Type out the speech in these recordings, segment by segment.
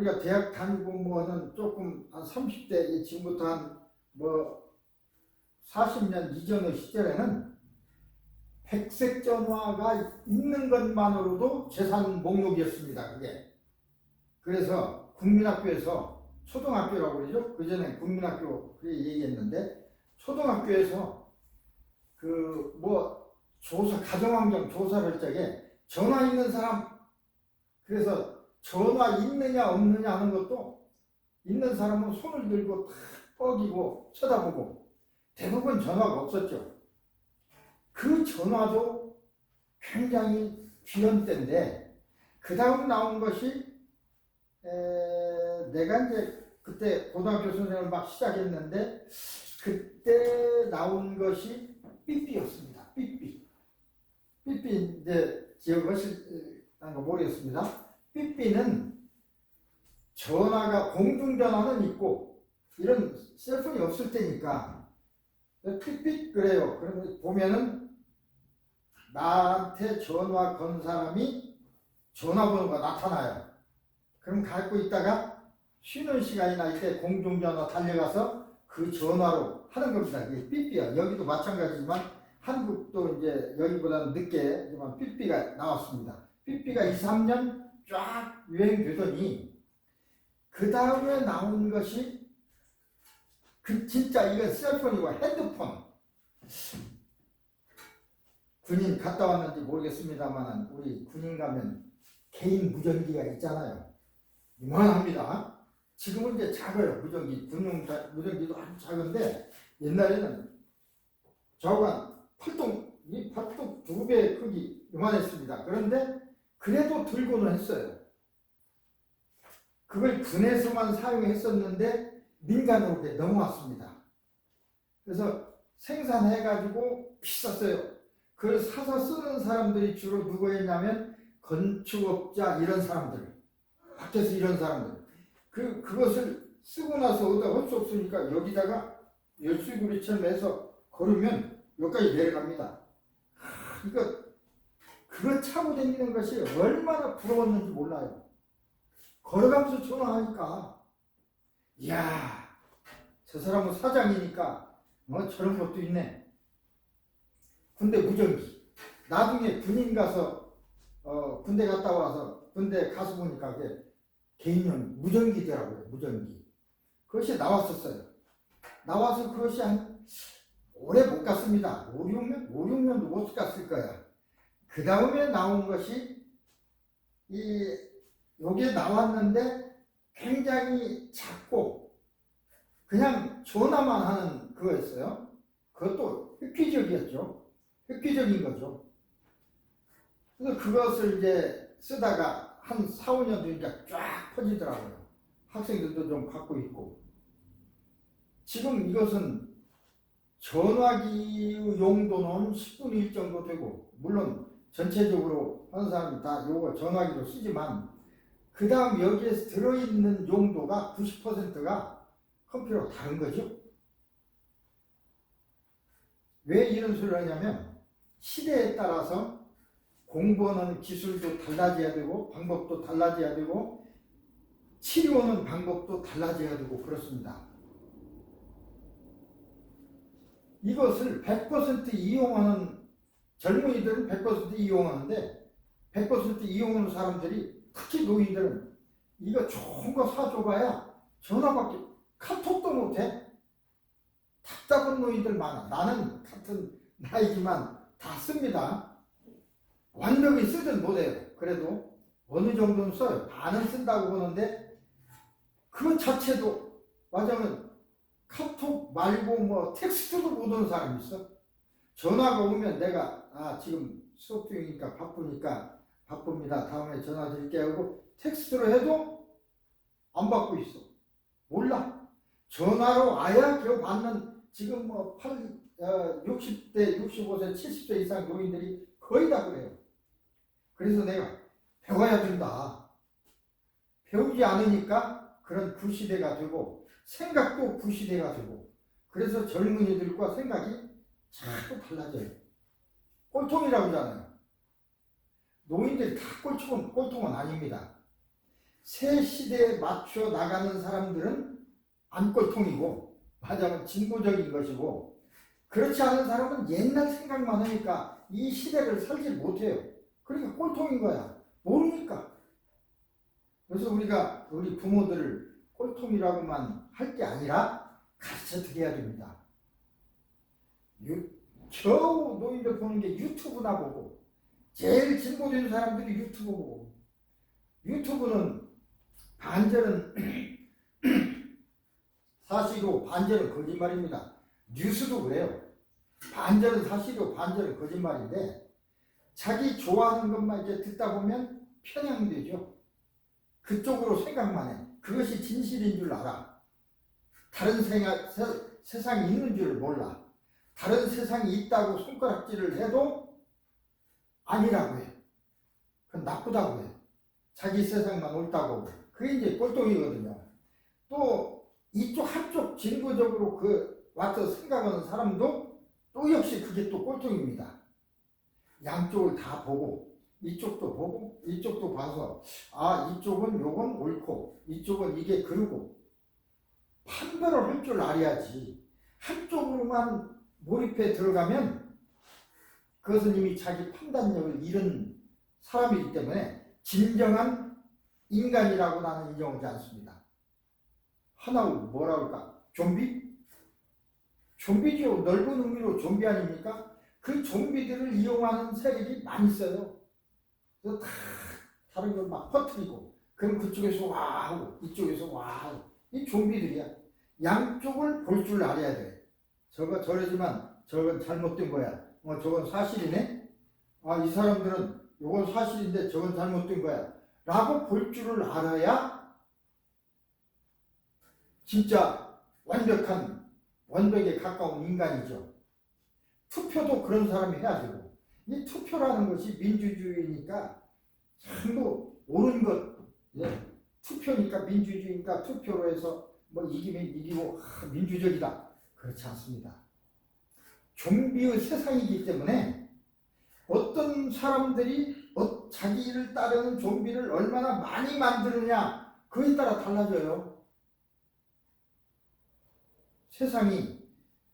우리가 대학 다니고 뭐는 조금 한 30대 지금부터 한 뭐 40년 이전의 시절에는 백색 전화가 있는 것만으로도 재산 목록이었습니다. 그게. 그래서 국민학교에서 초등학교라고 그러죠. 그 전에 국민학교 그렇게 얘기했는데 초등학교에서 그 뭐 조사 가정환경 조사를 할 적에 전화 있는 사람 그래서 전화 있느냐 없느냐 하는 것도 있는 사람은 손을 들고 탁 뻐기고 쳐다보고 대부분 전화가 없었죠. 그 전화도 굉장히 귀한 때인데 그 다음 나온 것이 내가 이제 그때 고등학교 선생님을 막 시작했는데 그때 나온 것이 삐삐였습니다. 삐삐 이제 기억하실지 모르겠습니다. 삐삐는 전화가 공중전화는 있고 이런 셀폰이 없을 때니까 삐삐 그래요. 그러면 보면은 나한테 전화 건 사람이 전화번호가 나타나요. 그럼 갖고 있다가 쉬는 시간이나 이때 공중전화 달려가서 그 전화로 하는 겁니다. 이게 삐삐야. 여기도 마찬가지지만 한국도 이제 여기보다는 늦게지만 삐삐가 나왔습니다. 삐삐가 2, 3년 쫙 유행되더니 그 다음에 나온 것이 그 진짜 이건 셀폰이고 핸드폰. 군인 갔다 왔는지 모르겠습니다만 우리 군인 가면 개인 무전기가 있잖아요. 이만합니다. 지금은 이제 작아요. 무전기 군용 무전기도 아주 작은데 옛날에는 저간 팔뚝 2배 크기 이만했습니다. 그런데 그래도 들고는 했어요. 그걸 군에서만 사용했었는데 민간으로 넘어왔습니다. 그래서 생산해가지고 비쌌어요. 그걸 사서 쓰는 사람들이 주로 누구였냐면 건축업자 이런 사람들, 밖에서 이런 사람들. 그것을 쓰고 나서 어디다 할 수 없으니까 여기다가 열쇠구리처럼 해서 걸으면 여기까지 내려갑니다. 그거 차고 다니는 것이 얼마나 부러웠는지 몰라요. 걸어가면서 전화하니까 이야 저 사람은 사장이니까 저런 것도 있네. 군대 무전기. 나중에 군인 가서 군대 갔다 와서 군대 가서 보니까 그게 개인용 무전기더라고요. 무전기. 그것이 나왔었어요. 나와서 그것이 한 오래 못 갔습니다. 5, 6년도 못 갔을 거야. 그 다음에 나온 것이 요게 나왔는데 굉장히 작고 그냥 전화만 하는 그거였어요. 그것도 획기적이었죠. 획기적인 거죠. 그래서 그것을 이제 쓰다가 한 4, 5년 뒤니까 쫙 퍼지더라고요. 학생들도 좀 갖고 있고. 지금 이것은 전화기 용도는 10분의 1 정도 되고 물론 전체적으로 하는 사람이 다 요거 전화기로 쓰지만 그 다음 여기에 들어있는 용도가 90%가 컴퓨터가 다른 거죠. 왜 이런 소리를 하냐면 시대에 따라서 공부하는 기술도 달라져야 되고 방법도 달라져야 되고 치료하는 방법도 달라져야 되고 그렇습니다. 이것을 100% 이용하는 젊은이들은 100% 이용하는데 100% 이용하는 사람들이 특히 노인들은 이거 좋은 거 사줘봐야 전화밖에 카톡도 못해. 답답한 노인들 많아. 나는 같은 나이지만 다 씁니다. 완벽히 쓰든 못해요. 그래도 어느 정도는 써요. 반은 쓴다고 보는데 그 자체도 맞으면 카톡 말고 뭐 텍스트도 못 오는 사람이 있어. 전화가 오면 내가 지금 수업 중이니까 바쁩니다. 다음에 전화 드릴게요 하고 텍스트로 해도 안 받고 있어. 몰라. 전화로 와야 겨 받는 지금 뭐 60대, 65세, 70세 이상 노인들이 거의 다 그래요. 그래서 내가 배워야 된다. 배우지 않으니까 그런 구시대가 되고 생각도 구시대가 되고 그래서 젊은이들과 생각이 자꾸 달라져요. 꼴통이라고 하잖아요. 노인들이 다 꼴통은 아닙니다. 새 시대에 맞춰 나가는 사람들은 안 꼴통이고 하자면 진보적인 것이고, 그렇지 않은 사람은 옛날 생각만 하니까 이 시대를 살지 못해요. 그러니까 꼴통인 거야. 모르니까. 그래서 우리가 우리 부모들을 꼴통이라고만 할 게 아니라 가르쳐 드려야 됩니다. 겨우 노인들 보는 게 유튜브나 보고, 제일 진보된 사람들이 유튜브 보고, 유튜브는 반절은 사실이고 반절은 거짓말입니다. 뉴스도 그래요. 반절은 사실이고 반절은 거짓말인데, 자기 좋아하는 것만 이렇게 듣다 보면 편향되죠. 그쪽으로 생각만 해. 그것이 진실인 줄 알아. 다른 세상이 있는 줄 몰라. 다른 세상이 있다고 손가락질을 해도 아니라고 해. 그건 나쁘다고 해. 자기 세상만 옳다고. 그게 이제 꼴통이거든요. 또 이쪽 한쪽 진보적으로 와서 생각하는 사람도 또 역시 그게 또 꼴통입니다. 양쪽을 다 보고, 이쪽도 보고 이쪽도 봐서 이쪽은 요건 옳고 이쪽은 이게 그르고 판별을 할 줄 알아야지. 한쪽으로만 몰입해 들어가면 그것은 이미 자기 판단력을 잃은 사람이기 때문에 진정한 인간이라고 나는 인정하지 않습니다. 하나로 뭐라 그럴까? 좀비? 좀비죠. 넓은 의미로 좀비 아닙니까? 그 좀비들을 이용하는 세력이 많이 있어요. 그래서 다 다른 걸 막 퍼뜨리고, 그럼 그쪽에서 와 하고 이쪽에서 와 하고. 이 좀비들이야. 양쪽을 볼 줄 알아야 돼. 저거 저러지만 저건 잘못된 거야. 저건 사실이네. 이 사람들은 이건 사실인데 저건 잘못된 거야 라고 볼 줄을 알아야 진짜 완벽에 가까운 인간이죠. 투표도 그런 사람이 해야 되고, 이 투표라는 것이 민주주의니까 전부 옳은 것, 투표니까 민주주의니까 투표로 해서 뭐 이기면 이기고 민주적이다. 그렇지 않습니다. 좀비의 세상이기 때문에 어떤 사람들이 자기를 따르는 좀비를 얼마나 많이 만드느냐, 그에 따라 달라져요. 세상이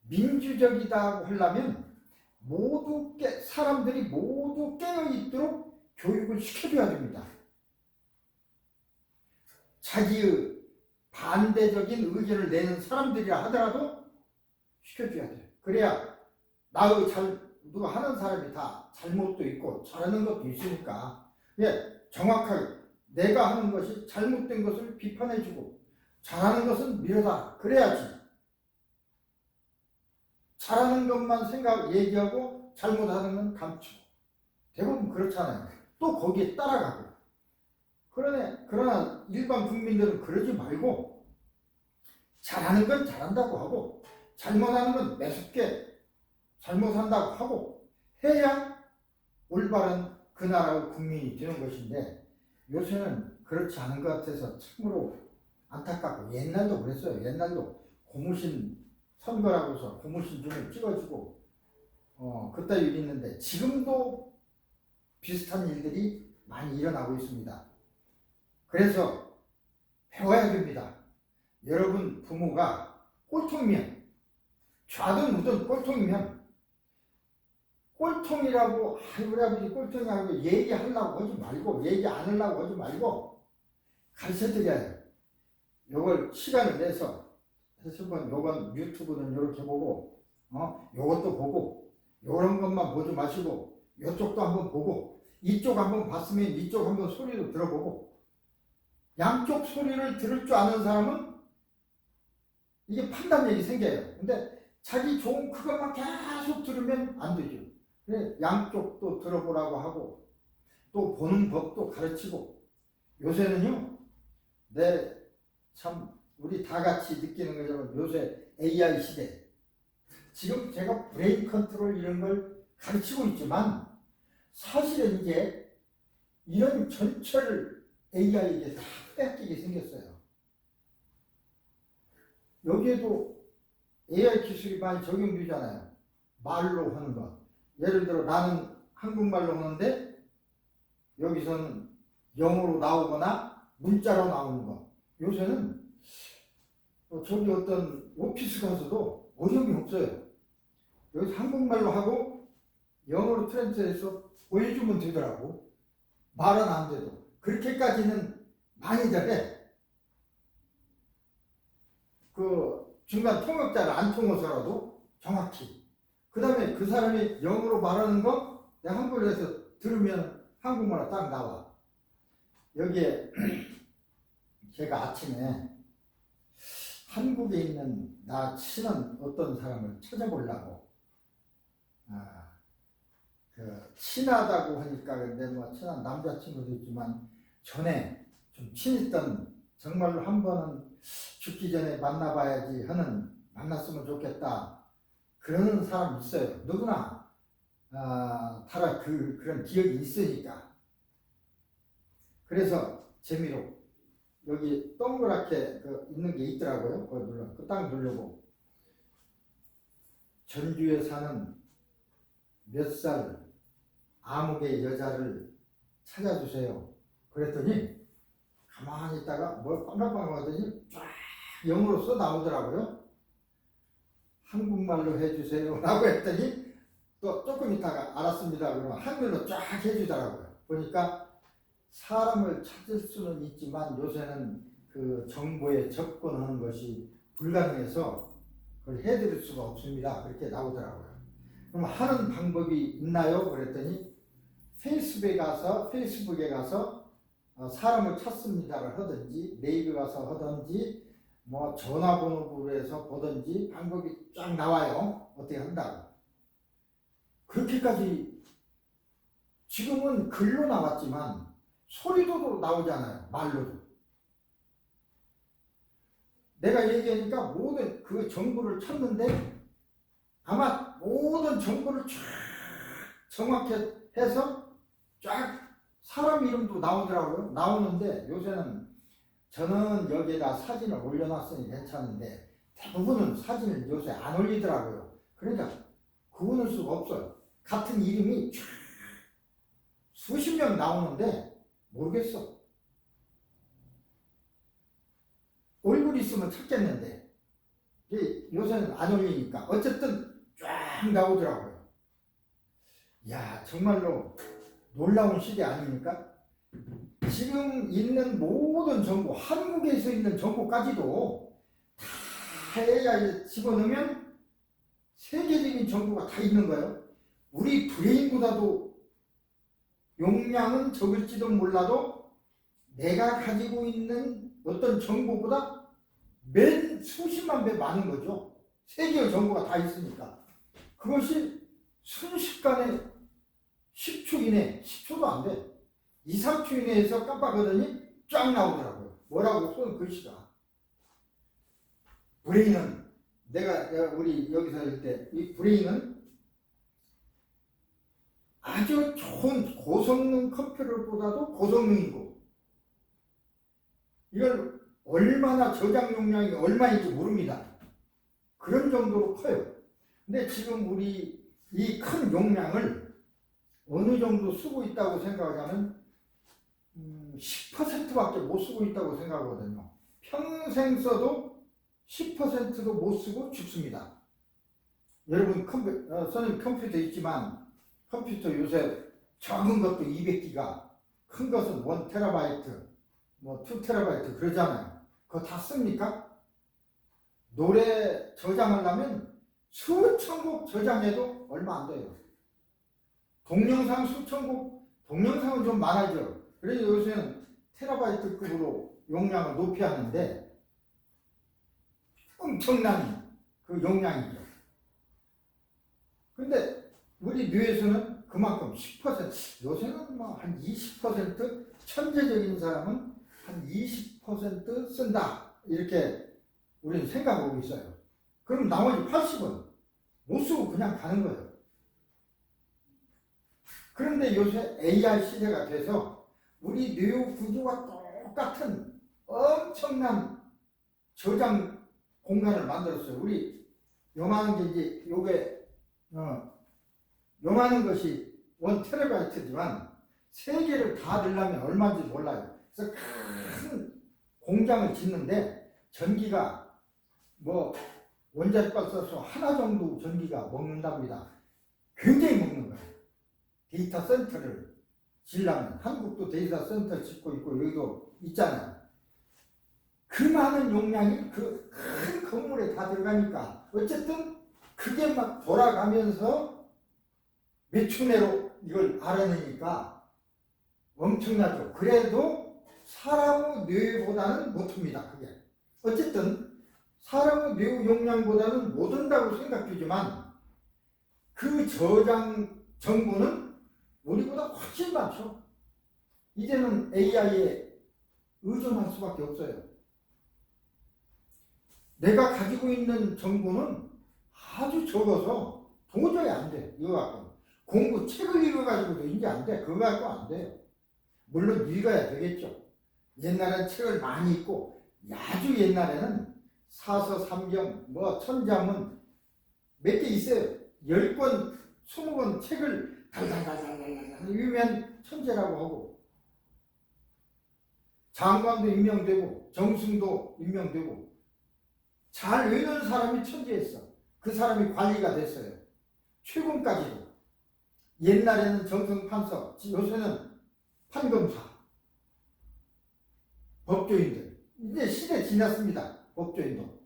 민주적이다고 하려면 사람들이 모두 깨어있도록 교육을 시켜줘야 됩니다. 자기의 반대적인 의견을 내는 사람들이라 하더라도 시켜줘야 돼요. 그래야 누가 하는 사람이 다 잘못도 있고 잘하는 것도 있으니까, 정확하게 내가 하는 것이 잘못된 것을 비판해주고 잘하는 것은 밀어다. 그래야지. 잘하는 것만 얘기하고 잘못하는 건 감추고. 대부분 그렇잖아요. 또 거기에 따라가고. 그러나 일반 국민들은 그러지 말고 잘하는 건 잘한다고 하고 잘못하는 건 매섭게 잘못한다고 하고 해야 올바른 그 나라의 국민이 되는 것인데, 요새는 그렇지 않은 것 같아서 참으로 안타깝고, 옛날도 그랬어요. 옛날도 고무신 선거라고서 고무신 좀 찍어주고 그따위 일이 있는데, 지금도 비슷한 일들이 많이 일어나고 있습니다. 그래서 배워야 됩니다. 여러분 부모가 꼴통이면, 좌든 우든 꼴통이면, 꼴통이라고 우리 아버지 꼴통이라고 얘기하려고 하지 말고, 얘기 안 하려고 하지 말고 가르쳐 드려야 해요. 요걸 시간을 내서 요건 유튜브는 이렇게 보고 요것도 보고, 요런 것만 보지 마시고 요쪽도 한번 보고, 이쪽 한번 봤으면 이쪽 한번 소리도 들어보고. 양쪽 소리를 들을 줄 아는 사람은 이게 판단력이 생겨요. 근데 자기 좋은 그것만 계속 들으면 안 되죠. 양쪽도 들어보라고 하고 또 보는 법도 가르치고. 요새는요, 우리 다 같이 느끼는 거잖아요. 요새 AI 시대. 지금 제가 브레인 컨트롤 이런 걸 가르치고 있지만 사실은 이제 이런 전체를 AI에게 다 뺏기게 생겼어요. 여기에도 AI 기술이 많이 적용되잖아요. 말로 하는 것. 예를 들어 나는 한국말로 하는데 여기서는 영어로 나오거나 문자로 나오는 거. 요새는 저기 어떤 오피스 가서도 어려움이 없어요. 여기서 한국말로 하고 영어로 트랜스해서 보여주면 되더라고. 말은 안 돼도. 그렇게까지는 많이들 해. 그 중간 통역자를 안 통해서라도 정확히. 그 다음에 그 사람이 영어로 말하는 거 내가 한글로 해서 들으면 한국말로 딱 나와. 여기에 제가 아침에 한국에 있는 나 친한 어떤 사람을 찾아보려고 그 친하다고 하니까 근데 뭐 친한 남자친구도 있지만 전에 좀 친했던 정말로 한 번은 죽기 전에 만나봐야지 하는 만났으면 좋겠다 그러는 사람 있어요. 누구나 다 그런 기억이 있으니까. 그래서 재미로 여기 동그랗게 있는 게 있더라고요. 그거 눌러, 그 딱 누르고 전주에 사는 몇 살 아무개 여자를 찾아주세요. 그랬더니 가만히 있다가 뭘 빵빵빵 하더니 쫙 영어로 써 나오더라고요. 한국말로 해주세요 라고 했더니 또 조금 있다가 알았습니다 그러면 한글로 쫙 해주더라고요. 보니까 사람을 찾을 수는 있지만 요새는 그 정보에 접근하는 것이 불가능해서 그걸 해드릴 수가 없습니다. 그렇게 나오더라고요. 그럼 하는 방법이 있나요? 그랬더니 페이스북에 가서 사람을 찾습니다를 하든지 네이버 가서 하든지 뭐 전화번호부로 해서 보든지 방법이 쫙 나와요. 어떻게 한다고. 그렇게까지 지금은 글로 나왔지만 소리도 나오잖아요. 말로도. 내가 얘기하니까 모든 그 정보를 찾는데 아마 모든 정보를 쫙 정확히 해서 쫙 사람 이름도 나오더라고요. 나오는데 요새는 저는 여기에다 사진을 올려놨으니 괜찮은데 대부분은 사진을 요새 안 올리더라고요. 그러니까 구분할 수가 없어요. 같은 이름이 쫙 수십 명 나오는데 모르겠어. 얼굴 있으면 찾겠는데 요새는 안 올리니까 어쨌든 쫙 나오더라고요. 야 정말로 놀라운 시대 아닙니까? 지금 있는 모든 정보, 한국에서 있는 정보까지도 다 AI에 집어넣으면 세계적인 정보가 다 있는 거예요. 우리 브레인보다도 용량은 적을지도 몰라도 내가 가지고 있는 어떤 정보보다 몇 수십만 배 많은 거죠. 세계의 정보가 다 있으니까. 그것이 순식간에 10초 이내, 10초도 안 돼. 2, 3초 이내에서 깜빡하더니 쫙 나오더라고요. 뭐라고 쏜 글씨가. 브레인은 우리 여기서 할 때 이 브레인은 아주 좋은 고성능 컴퓨터보다도 고성능이고 이걸 얼마나 저장 용량이 얼마인지 모릅니다. 그런 정도로 커요. 근데 지금 우리 이 큰 용량을 어느 정도 쓰고 있다고 생각하냐면 10%밖에 못 쓰고 있다고 생각하거든요. 평생 써도 10%도 못 쓰고 죽습니다. 여러분 선생님 컴퓨터 있지만 컴퓨터 요새 적은 것도 200기가 큰 것은 1TB 뭐 2TB 그러잖아요. 그거 다 씁니까? 노래 저장하려면 수천 곡 저장해도 얼마 안 돼요. 동영상 수천 곡, 동영상은 좀 많아져. 그래서 요새는 테라바이트급으로 용량을 높이 하는데 엄청난 그 용량이죠. 근데 우리 뇌에서는 그만큼 10%, 요새는 뭐 한 20%, 천재적인 사람은 한 20% 쓴다. 이렇게 우리는 생각하고 있어요. 그럼 나머지 80은 못 쓰고 그냥 가는 거예요. 그런데 요새 AI 시대가 돼서 우리 뇌 구조와 똑같은 엄청난 저장 공간을 만들었어요. 우리 요만한 게 이제 요게 요만한 것이 1TB지만 세 개를 다 넣으려면 얼마인지 몰라요. 그래서 큰 공장을 짓는데 전기가 뭐 원자력 써서 하나 정도 전기가 먹는답니다. 굉장히 먹는 거예요. 데이터 센터를 지려면 한국도 데이터 센터 짓고 있고 여기도 있잖아요. 그 많은 용량이 그 큰 건물에 다 들어가니까 어쨌든 그게 막 돌아가면서 몇 초 내로 이걸 알아내니까 엄청나죠. 그래도 사람의 뇌보다는 못합니다. 그게 어쨌든 사람의 뇌 용량보다는 못한다고 생각되지만 그 저장 정보는 우리보다 훨씬 많죠. 이제는 AI에 의존할 수밖에 없어요. 내가 가지고 있는 정보는 아주 적어서 도저히 안 돼. 이거 갖고 공부 책을 읽어가지고도 이제 안 돼. 그거 갖고 안 돼요. 물론 읽어야 되겠죠. 옛날엔 책을 많이 읽고 아주 옛날에는 사서 삼경 뭐 천자문 몇 개 있어요. 10권 20권 책을 달달달달달 읽으면 천재라고 하고 장관도 임명되고 정승도 임명되고 잘 외우는 사람이 천재였어. 그 사람이 관리가 됐어요. 최근까지도. 옛날에는 정승판서, 요새는 판검사, 법조인들. 이제 시대 지났습니다. 법조인도.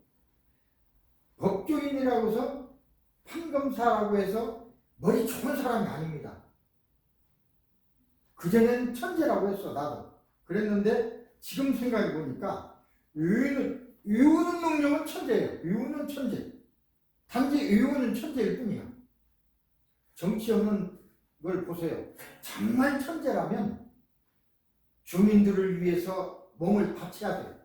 법조인이라고 해서 판검사라고 해서 머리 좋은 사람이 아닙니다. 그전엔 천재라고 했어. 나도 그랬는데 지금 생각해 보니까 외우는 능력은 천재예요. 외우는 천재. 단지 외우는 천재일 뿐이야. 정치 없는 걸 보세요. 정말 천재라면 주민들을 위해서 몸을 바쳐야 돼요.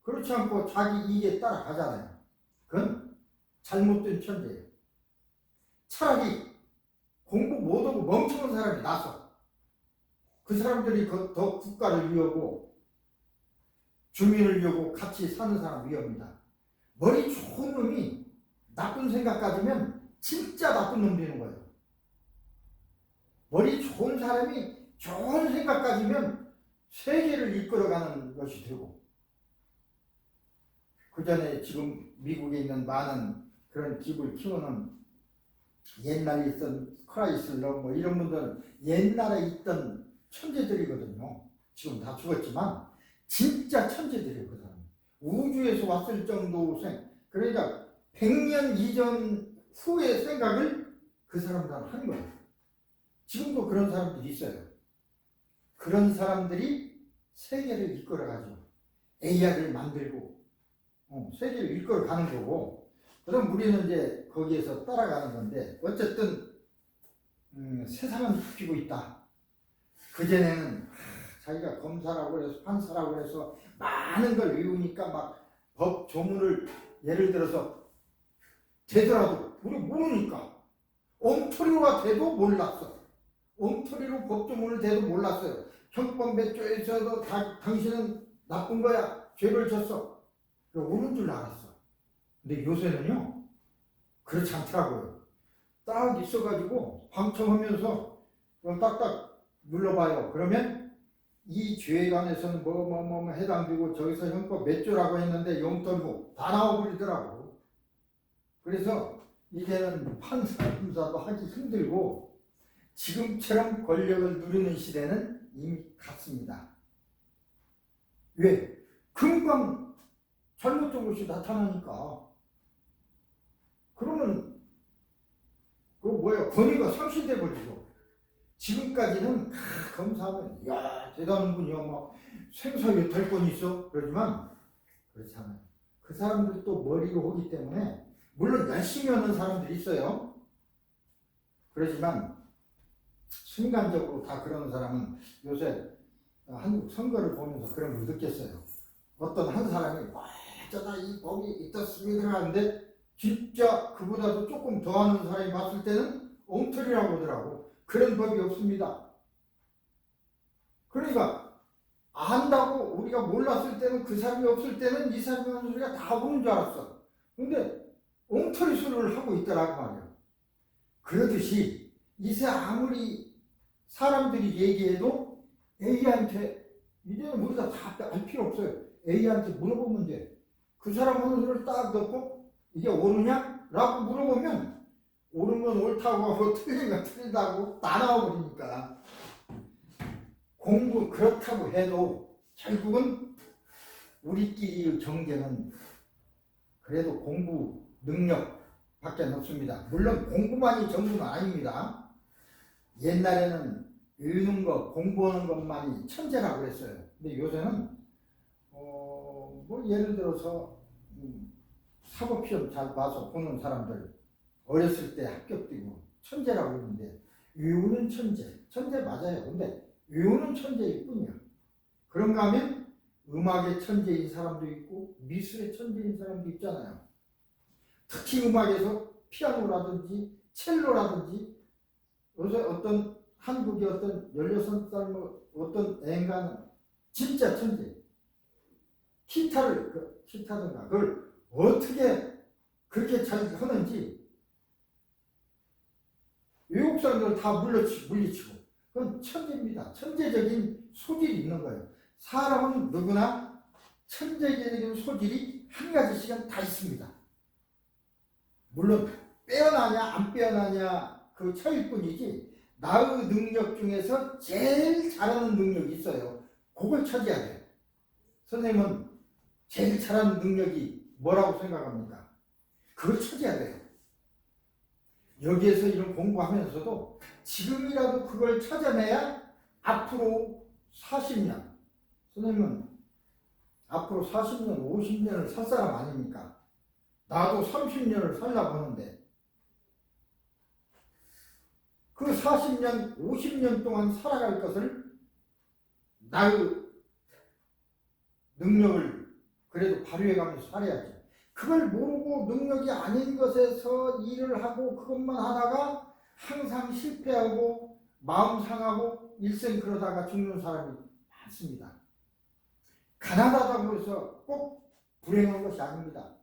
그렇지 않고 자기 이익에 따라가잖아요. 그건 잘못된 천재예요. 차라리 공부 못하고 멍청한 사람이 나서 그 사람들이 더 국가를 위하고 주민을 위하고 같이 사는 사람 위합니다. 머리 좋은 놈이 나쁜 생각 가지면 진짜 나쁜 놈 되는 거예요. 머리 좋은 사람이 좋은 생각 가지면 세계를 이끌어가는 것이 되고 그 전에 지금 미국에 있는 많은 그런 집을 키우는 옛날에 있던 크라이슬러 뭐 이런 분들은 옛날에 있던 천재들이거든요. 지금 다 죽었지만 진짜 천재들이에요. 그 사람 우주에서 왔을 정도 그러니까 100년 이전 후의 생각을 그 사람들은 하는 거예요. 지금도 그런 사람들이 있어요. 그런 사람들이 세계를 이끌어가죠. AI를 만들고 세계를 이끌어가는 거고 그럼 우리는 이제 거기에서 따라가는 건데 어쨌든 세상은 바뀌고 있다. 그전에는 자기가 검사라고 해서 판사라고 해서 많은 걸 외우니까 막 법 조문을 예를 들어서 되더라도 우리 모르니까 엉터리로가 돼도 몰랐어. 엉터리로 법 조문을 돼도 몰랐어요. 형법 몇 조에서도 당신은 나쁜 거야. 죄를 졌어. 옳은 줄 알았어. 근데 요새는요 그렇지 않더라고요. 딱 있어가지고 방청하면서 딱딱 눌러봐요. 그러면 이 죄에 관해서는 뭐 해당되고 저기서 형법 몇 조라고 했는데 영떨고 다 나와버리더라고. 그래서 이제는 판사, 검사도 하기 힘들고 지금처럼 권력을 누리는 시대는 이미 갔습니다. 왜? 금방 잘못된 것이 나타나니까. 그러면 권위가 상실돼 버리죠. 지금까지는 검사하면 야 대단한 분이야 막 생사에 탈권이 있어 그러지만 그렇지 않아요. 그 사람들도 머리로 하기 때문에 물론 열심히 하는 사람들이 있어요. 그렇지만 순간적으로 다 그러는 사람은 요새 한국 선거를 보면서 그런 걸 느꼈어요. 어떤 한 사람이 와 저다 이 법이 있었습니다 하는데 진짜 그보다도 조금 더 하는 사람이 봤을 때는 엉터리라고 하더라고. 그런 법이 없습니다. 그러니까 안다고 우리가 몰랐을 때는 그 사람이 없을 때는 이 사람이 하는 소리가 다 옳은 줄 알았어. 근데 엉터리 소리를 하고 있더라고 말이야. 그러듯이 이제 아무리 사람들이 얘기해도 AI한테 이제는 우리가 다 알 필요 없어요. A한테 물어보면 돼. 그 사람 어느 소리를 딱 듣고 이게 옳으냐? 라고 물어보면 옳은 건 옳다고 하고 틀린 건 틀리다고 다 나와버리니까 공부 그렇다고 해도 결국은 우리끼리의 경쟁은 그래도 공부 능력밖에 없습니다. 물론 공부만이 전부는 아닙니다. 옛날에는 읽는 거, 공부하는 것만이 천재라고 그랬어요. 근데 요새는 뭐 예를 들어서 사법시험 잘 봐서 보는 사람들 어렸을 때 합격되고 천재라고 했는데 외우는 천재 맞아요. 근데 외우는 천재일 뿐이야. 그런가 하면 음악의 천재인 사람도 있고 미술의 천재인 사람도 있잖아요. 특히 음악에서 피아노라든지 첼로라든지 요새 어떤 한국의 어떤 16살 뭐 어떤 애인가는 진짜 천재. 기타든가 그걸 어떻게 그렇게 잘 하는지 외국 사람들 다 물리치고 그건 천재입니다. 천재적인 소질이 있는 거예요. 사람은 누구나 천재적인 소질이 한 가지씩은 다 있습니다. 물론 빼어나냐 안 빼어나냐 그 차이일 뿐이지 나의 능력 중에서 제일 잘하는 능력이 있어요. 그걸 찾아야 돼요. 선생님은 제일 잘하는 능력이 뭐라고 생각합니까? 그걸 찾아야 돼요. 여기에서 이런 공부하면서도 지금이라도 그걸 찾아내야 앞으로 40년, 선생님은 앞으로 40년, 50년을 살 사람 아닙니까? 나도 30년을 살라고 하는데 그 40년, 50년 동안 살아갈 것을 나의 능력을 그래도 발휘해가면서 살아야지. 그걸 모르고 능력이 아닌 것에서 일을 하고 그것만 하다가 항상 실패하고 마음 상하고 일생 그러다가 죽는 사람이 많습니다. 가난하다고 해서 꼭 불행한 것이 아닙니다.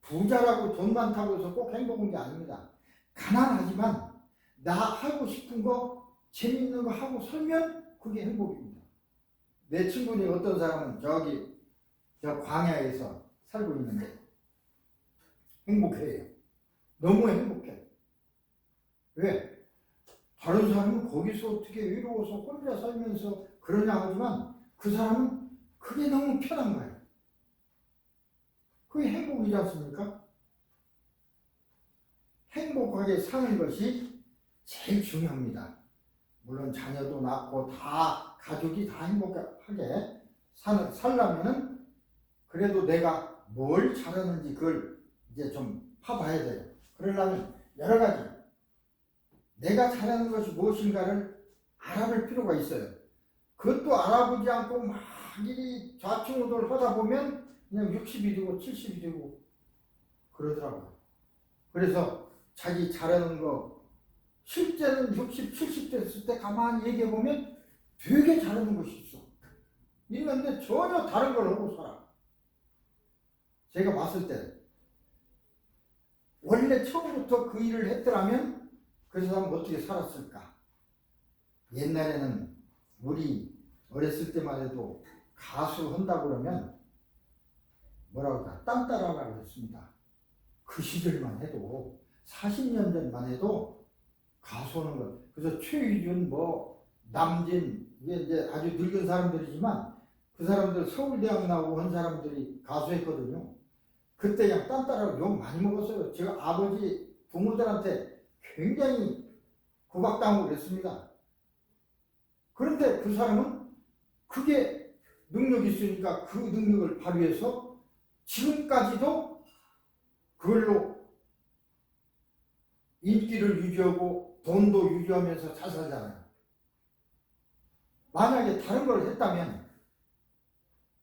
부자라고 돈 많다고 해서 꼭 행복한 게 아닙니다. 가난하지만 나 하고 싶은 거 재밌는 거 하고 살면 그게 행복입니다. 내 친구 중에 어떤 사람은 저기 저 광야에서 살고 있는데 행복해요. 너무 행복해. 왜? 다른 사람은 거기서 어떻게 외로워서 혼자 살면서 그러냐 하지만 그 사람은 그게 너무 편한 거예요. 그게 행복이지 않습니까? 행복하게 사는 것이 제일 중요합니다. 물론 자녀도 낳고 다 가족이 다 행복하게 살려면은 그래도 내가 뭘 잘하는지 그걸 이제 좀 파봐야 돼요. 그러려면 여러 가지 내가 잘하는 것이 무엇인가를 알아볼 필요가 있어요. 그것도 알아보지 않고 막 일이 좌충우돌 하다 보면 그냥 60이 되고 70이 되고 그러더라고요. 그래서 자기 잘하는 거 실제는 60, 70 됐을 때 가만히 얘기해 보면 되게 잘하는 것이 있는데 전혀 다른 걸 하고 살아. 제가 봤을 때 원래 처음부터 그 일을 했더라면 그 사람은 어떻게 살았을까? 옛날에는 우리 어렸을 때만 해도 가수 한다고 그러면 뭐라고 할까? 딴 따라라고 했습니다. 그 시절만 해도 40년 전만 해도 가수 하는 것. 그래서 최유준 남진 이게 이제 아주 늙은 사람들이지만 그 사람들 서울대학 나오고 한 사람들이 가수했거든요. 그때 그냥 딴 따라로 욕 많이 먹었어요. 제가 아버지 부모들한테 굉장히 구박당하고 그랬습니다. 그런데 그 사람은 그게 능력이 있으니까 그 능력을 발휘해서 지금까지도 그걸로 인기를 유지하고 돈도 유지하면서 잘 살잖아요. 만약에 다른 걸 했다면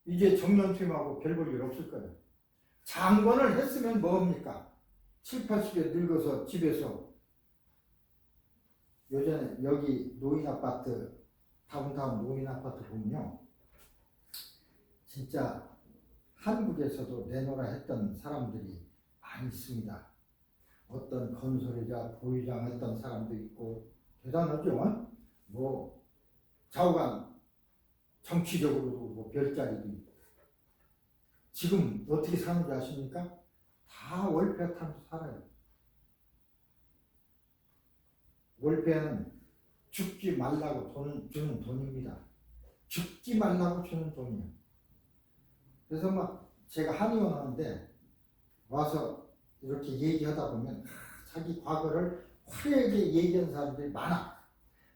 이제 정년퇴임하고 별 볼 일 없을 거예요. 장관을 했으면 뭐합니까? 7, 80에 늙어서 집에서 요전에 여기 노인아파트 다운타운 노인아파트 보면요 진짜 한국에서도 내노라 했던 사람들이 많이 있습니다. 어떤 건설회사 보유장 했던 사람도 있고 대단하죠. 뭐 좌우간 정치적으로도 있고 별자리도 있고. 지금 어떻게 사는지 아십니까? 다 월세 타면서 살아요. 월세는 죽지 말라고 주는 돈입니다. 죽지 말라고 주는 돈이에요. 그래서 막 제가 한의원 하는데 와서 이렇게 얘기하다 보면 자기 과거를 화려하게 얘기하는 사람들이 많아.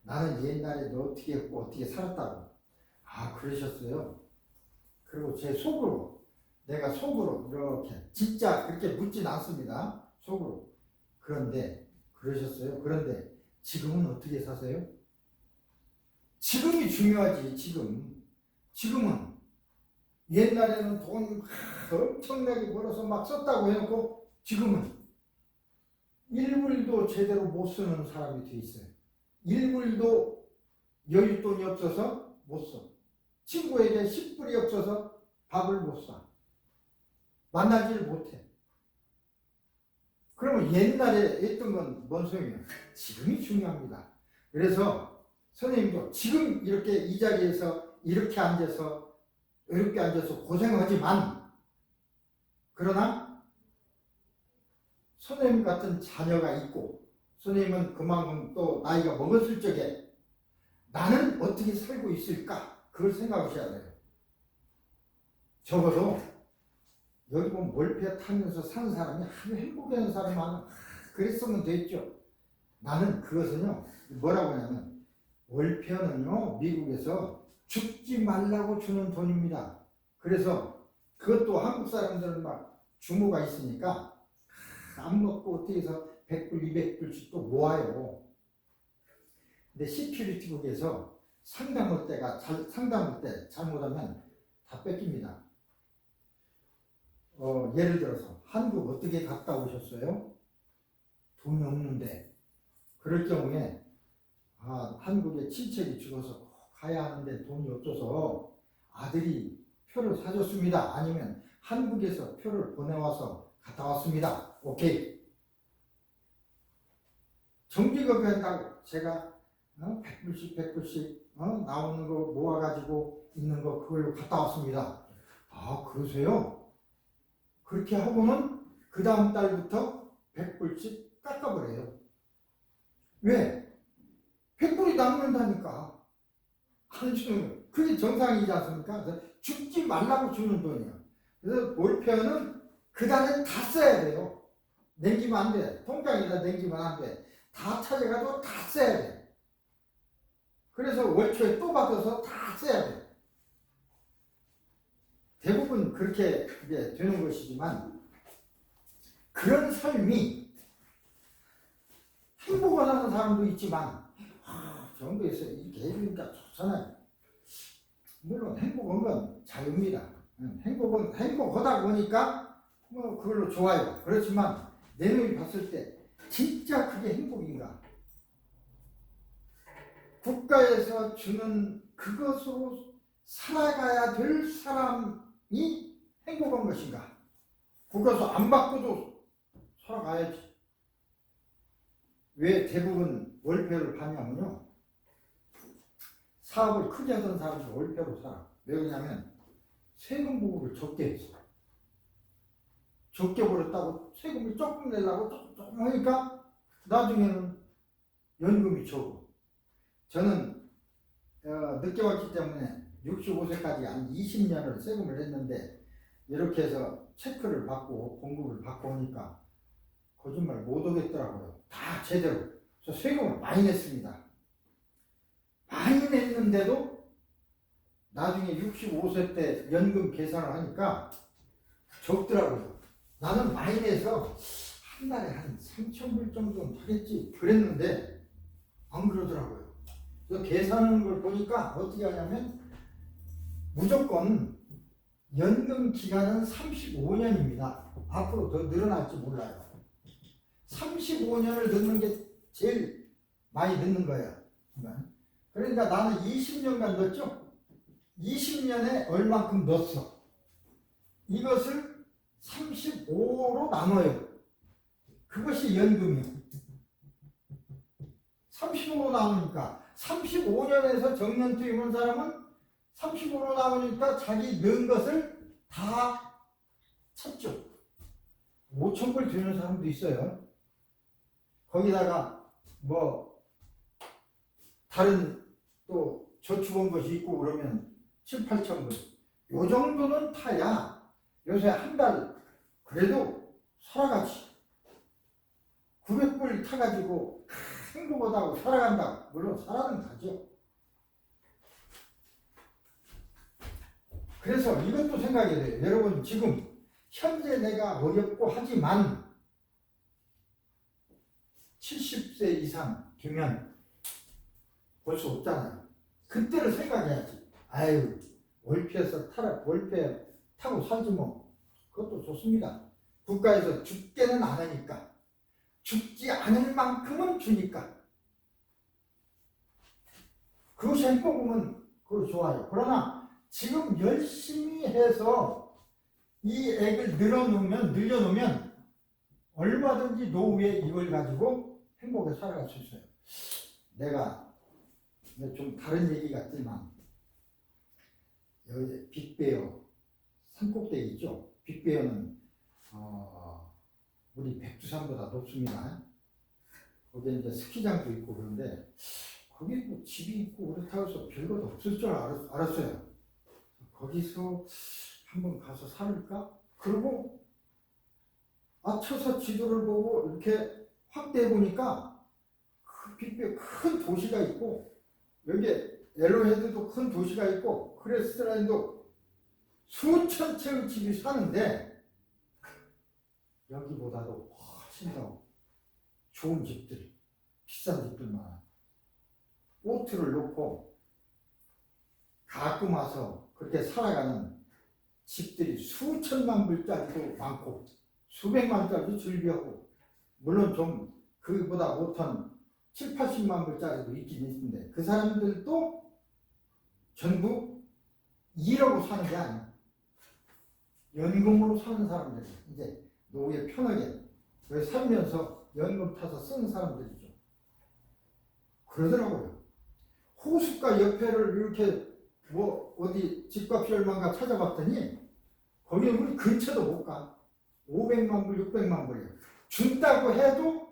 나는 옛날에 너 어떻게 했고 어떻게 살았다고. 아, 그러셨어요? 그리고 제 속으로, 내가 속으로 이렇게 진짜 그렇게 묻진 않습니다. 속으로. 그런데 그러셨어요? 그런데 지금은 어떻게 사세요? 지금이 중요하지. 지금은 옛날에는 돈 엄청나게 벌어서 막 썼다고 해놓고 지금은 1불도 제대로 못 쓰는 사람이 돼 있어요. 1불도 여윳돈이 없어서 못 써. 친구에게 10불이 없어서 밥을 못 사. 만나지를 못해. 그러면 옛날에 했던 건 뭔 소용이야? 지금이 중요합니다. 그래서 선생님도 지금 이렇게 이 자리에서 이렇게 앉아서 고생하지만, 그러나 선생님 같은 자녀가 있고 선생님은 그만큼 또 나이가 먹었을 적에 나는 어떻게 살고 있을까? 그걸 생각하셔야 돼요. 적어도 여기 보면 월세 타면서 사는 사람이 아주 행복해하는 사람이 많아. 그랬으면 됐죠. 나는 그것은요, 뭐라고 하냐면 월세는요 미국에서 죽지 말라고 주는 돈입니다. 그래서 그것도 한국 사람들은 막 주모가 있으니까 안 먹고 어떻게 해서 100불, 200불씩 또 모아요. 근데 시큐리티국에서 상담할 때 잘못하면 다 뺏깁니다. 예를 들어서 한국 어떻게 갔다 오셨어요? 돈이 없는데. 그럴 경우에 한국에 친척이 죽어서 꼭 가야 하는데 돈이 없어서 아들이 표를 사줬습니다. 아니면 한국에서 표를 보내와서 갔다 왔습니다. 오케이. 정기가 된다고 제가 100불씩 나오는 거 모아가지고 있는 거 그걸로 갔다 왔습니다. 아, 그러세요? 그렇게 하고는 그 다음 달부터 100불씩 깎아버려요. 왜? 100불이 남는다니까. 안 주는 거. 그게 정상이지 않습니까? 그래서 죽지 말라고 주는 돈이에요. 그래서 월표는 그 달에 다 써야 돼요. 남기면 안 돼. 통장에다 남기면 안 돼. 다 찾아가지고 다 써야 돼. 그래서 월초에 또 받아서 다 써야 돼. 대부분 그렇게 되는 것이지만, 그런 삶이 행복을 하는 사람도 있지만, 정부에서 이렇게 해주니까 좋잖아요. 물론 행복한 건 자유입니다. 행복하다 보니까 그걸로 좋아요. 그렇지만 내 눈이 봤을 때 진짜 그게 행복인가? 국가에서 주는 그것으로 살아가야 될 사람이 행복한 것인가? 국가에서 안 받고도 살아가야지. 왜 대부분 월세를 받냐면요, 사업을 크게 하던 사람들 월세로 살아. 왜 그러냐면 세금 부고를 적게 했어. 적게 벌었다고 세금을 조금 내려고 조금 하니까 나중에는 연금이 적어. 저는 늦게 왔기 때문에 65세까지 한 20년을 세금을 했는데, 이렇게 해서 체크를 받고 공급을 받고 오니까 거짓말 못 하겠더라고요. 다 제대로. 그래서 세금을 많이 냈습니다. 많이 냈는데도 나중에 65세 때 연금 계산을 하니까 적더라고요. 나는 많이 내서 한 달에 한 3,000불 정도는 하겠지 그랬는데 안 그러더라고요. 그래서 계산하는 걸 보니까 어떻게 하냐면 무조건 연금 기간은 35년입니다. 앞으로 더 늘어날지 몰라요. 35년을 넣는 게 제일 많이 넣는 거예요. 그러니까 나는 20년간 넣었죠. 20년에 얼만큼 넣었어. 이것을 35로 나눠요. 그것이 연금이에요. 35로 나누니까 35년에서 정년퇴임한 사람은 35로 나오니까 자기 넣은 것을 다 쳤죠. 5,000불 주는 사람도 있어요. 거기다가 뭐 다른 또 저축한 것이 있고 그러면 7, 8,000불. 요 정도는 타야 요새 한 달 그래도 살아가지. 900불 타가지고 행복하다고 살아간다. 물론 살아는 가죠. 그래서 이것도 생각이 돼요. 여러분 지금 현재 내가 어렵고 하지만 70세 이상 되면 볼 수 없잖아요. 그때를 생각해야지. 아유 월패에서 월패 타고 살지 뭐. 그것도 좋습니다. 국가에서 죽게는 안 하니까. 죽지 않을 만큼은 주니까. 그것이 행복하면 그거 좋아요. 그러나 지금 열심히 해서 이 액을 늘려놓으면 얼마든지 노후에 이걸 가지고 행복에 살아갈 수 있어요. 내가 좀 다른 얘기 같지만 여기 빅베어 산꼭대기 있죠. 빅베어는 우리 백두산보다 높습니다. 거기에 이제 스키장도 있고 그런데 거기 뭐 집이 있고 그렇다고 해서 별것도 없을 줄 알았어요. 거기서 한번 가서 살을까? 그리고 쳐서 지도를 보고 이렇게 확대해 보니까 그 빅베어 큰 도시가 있고 여기에 엘로헤드도 큰 도시가 있고 크레스트라인도 수천 채의 집이 사는데 여기보다도 훨씬 더 좋은 집들, 비싼 집들만 보트를 놓고 가끔 와서 그렇게 살아가는 집들이 수천만 불짜리도 많고 수백만 불짜리도 즐비하고 물론 좀 그보다 못한 7, 80만 불짜리도 있긴 있는데 그 사람들도 전부 일하고 사는 게 아니야. 연금으로 사는 사람들이 이제 노후에 편하게 살면서 연금 타서 쓰는 사람들이죠. 그러더라고요. 호숫가 옆에를 이렇게 뭐 어디 집값이 얼마인가 찾아봤더니 거기는 우리 근처도 못 가. 500만 불, 600만 불이에요. 준다고 해도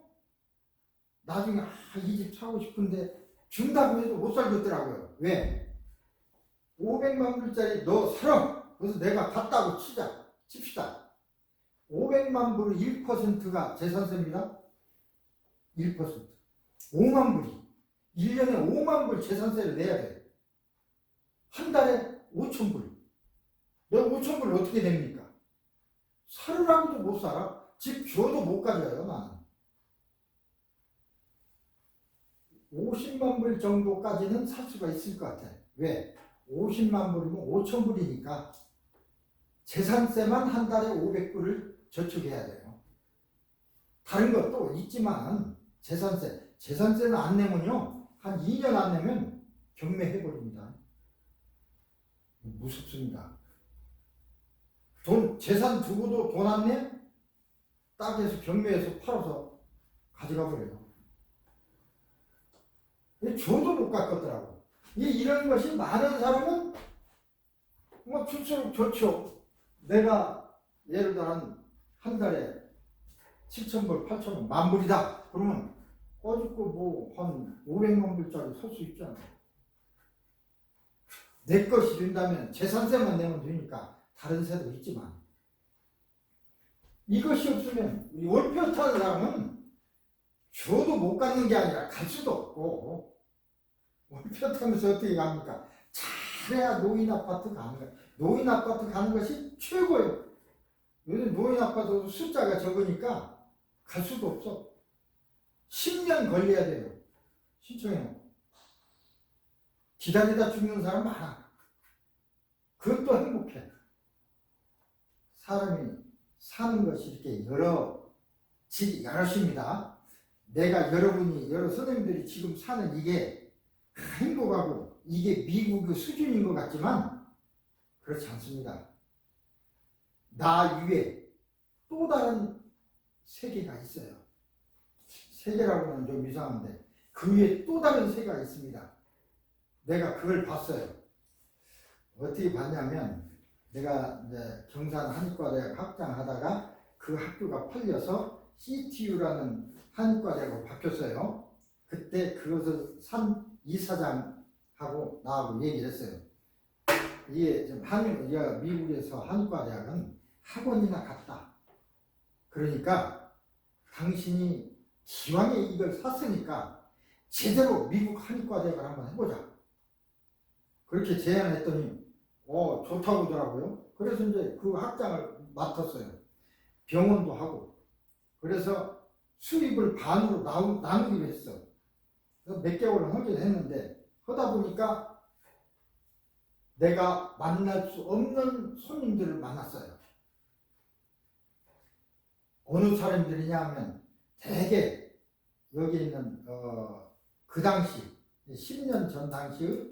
나중에 이 집 사고 싶은데 준다고 해도 못 살겠더라고요. 왜? 500만 불짜리 너 사라. 그래서 내가 갔다고 칩시다. 500만 불의 1%가 재산세입니다. 1%. 5만 불이. 1년에 5만 불 재산세를 내야 돼. 한 달에 5천 불. 너 5천 불 어떻게 냅니까? 살으라고도 못 살아. 집 줘도 못 가져요, 나는. 50만 불 정도까지는 살 수가 있을 것 같아. 왜? 50만 불이면 5천 불이니까 재산세만 한 달에 500불을 저축해야 돼요. 다른 것도 있지만 재산세는 안 내면요. 한 2년 안 내면 경매해버립니다. 무섭습니다. 재산 두고도 돈 안 내? 땅에서 경매해서 팔아서 가져가 버려요. 줘도 못 갚겠더라고. 이런 것이 많은 사람은 뭐 줄수록 좋죠. 내가 예를 들어 한 달에 7,000불, 8,000불, 만불이다. 그러면 꺼죽고 뭐 한 500만 불짜리 살 수 있잖아. 내 것이 된다면 재산세만 내면 되니까 다른 세도 있지만 이것이 없으면 월표 타는 사람은 줘도 못 갖는 게 아니라 갈 수도 없고 월표 타면서 어떻게 갑니까? 잘해야 노인 아파트 가는 거야. 노인 아파트 가는 것이 최고예요. 요즘 노인 아파트 숫자가 적으니까 갈 수도 없어. 10년 걸려야 돼요. 신청해요. 기다리다 죽는 사람 많아. 그것도 행복해. 사람이 사는 것이 이렇게 여럿입니다. 내가 여러 선생님들이 지금 사는 이게 행복하고 이게 미국의 수준인 것 같지만 그렇지 않습니다. 나 위에 또 다른 세계가 있어요. 세계라고 하면 좀 이상한데 그 위에 또 다른 세계가 있습니다. 내가 그걸 봤어요. 어떻게 봤냐면 내가 이제 경산 한의과대학 학장하다가 그 학교가 팔려서 CTU라는 한의과대학으로 바뀌었어요. 그때 그것을 산 이사장하고 나하고 얘기를 했어요. 이게 지금 미국에서 한의과대학은 학원이나 같다. 그러니까 당신이 기왕에 이걸 샀으니까 제대로 미국 한의과대학을 한번 해보자. 그렇게 제안을 했더니 좋다고 하더라고요. 그래서 이제 그 학장을 맡았어요. 병원도 하고. 그래서 수입을 반으로 나누기로 했어. 그래서 몇 개월을 하긴 했는데 하다 보니까 내가 만날 수 없는 손님들을 만났어요. 어느 사람들이냐 하면 대개 여기 있는 그 당시 10년 전 당시의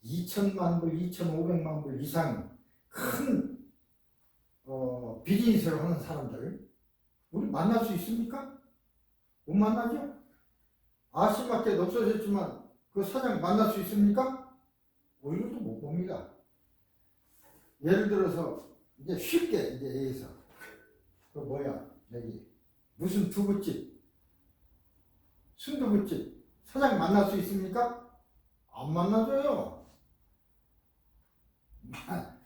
2천만 불, 2,500만 불 이상 큰 비즈니스를 하는 사람들 우리 만날 수 있습니까? 못 만나죠? 아시마켓 없어졌지만 그 사장 만날 수 있습니까? 얼굴도 못 봅니다. 예를 들어서 이제 쉽게 이제 여기서 그 여기 무슨 두부집, 순두부집 사장 만날 수 있습니까? 안 만나줘요.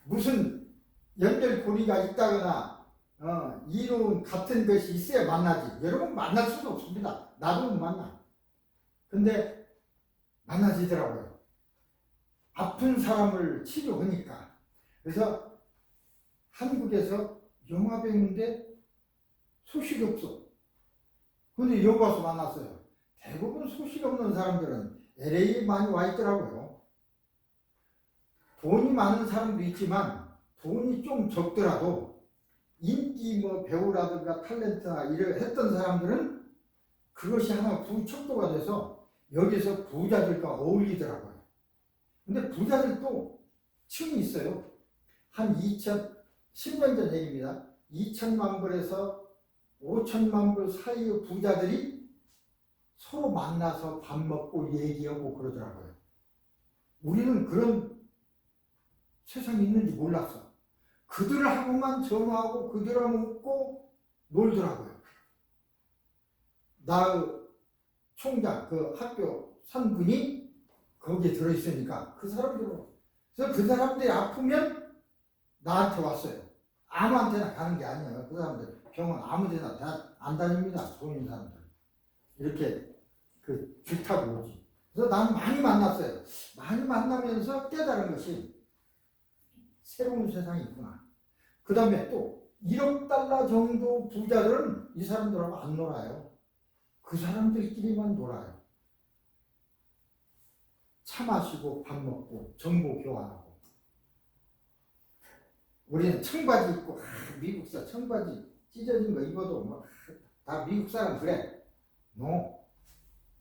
무슨 연결고리가 있다거나 이론 같은 것이 있어야 만나지. 여러분 만날 수도 없습니다. 나도 못 만나. 근데 만나지더라고요. 아픈 사람을 치료하니까. 그래서 한국에서 영화 배우인데 소식이 없어. 근데 여기 와서 만났어요. 대부분 소식 없는 사람들은 LA에 많이 와 있더라고요. 돈이 많은 사람도 있지만 돈이 좀 적더라도 인기 배우라든가 탤런트나 이런 했던 사람들은 그것이 하나 부척도가 돼서 여기서 부자들과 어울리더라고요. 근데 부자들도 층이 있어요. 한 10년 전 얘기입니다. 2천만 불에서 5천만 불 사이의 부자들이 서로 만나서 밥 먹고 얘기하고 그러더라고요. 우리는 그런 세상이 있는지 몰랐어. 그들하고만 전화하고 그들하고 먹고 놀더라고요. 나의 총장, 그 학교 산분이 거기에 들어있으니까 그 사람들은 그래서 그 사람들이 아프면 나한테 왔어요. 아무한테나 가는 게 아니에요. 그 사람들 병원 아무데나 다 안 다닙니다. 돈 있는 사람들 이렇게 그 줄 타고 오지. 그래서 나는 많이 만났어요. 많이 만나면서 깨달은 것이 새로운 세상이 있구나. 그 다음에 또 1억 달러 정도 부자들은 이 사람들하고 안 놀아요. 그 사람들끼리만 놀아요. 차 마시고 밥 먹고 정보 교환하고. 우리는 청바지 입고 미국사 청바지 찢어진 거 입어도 다 미국 사람 그래.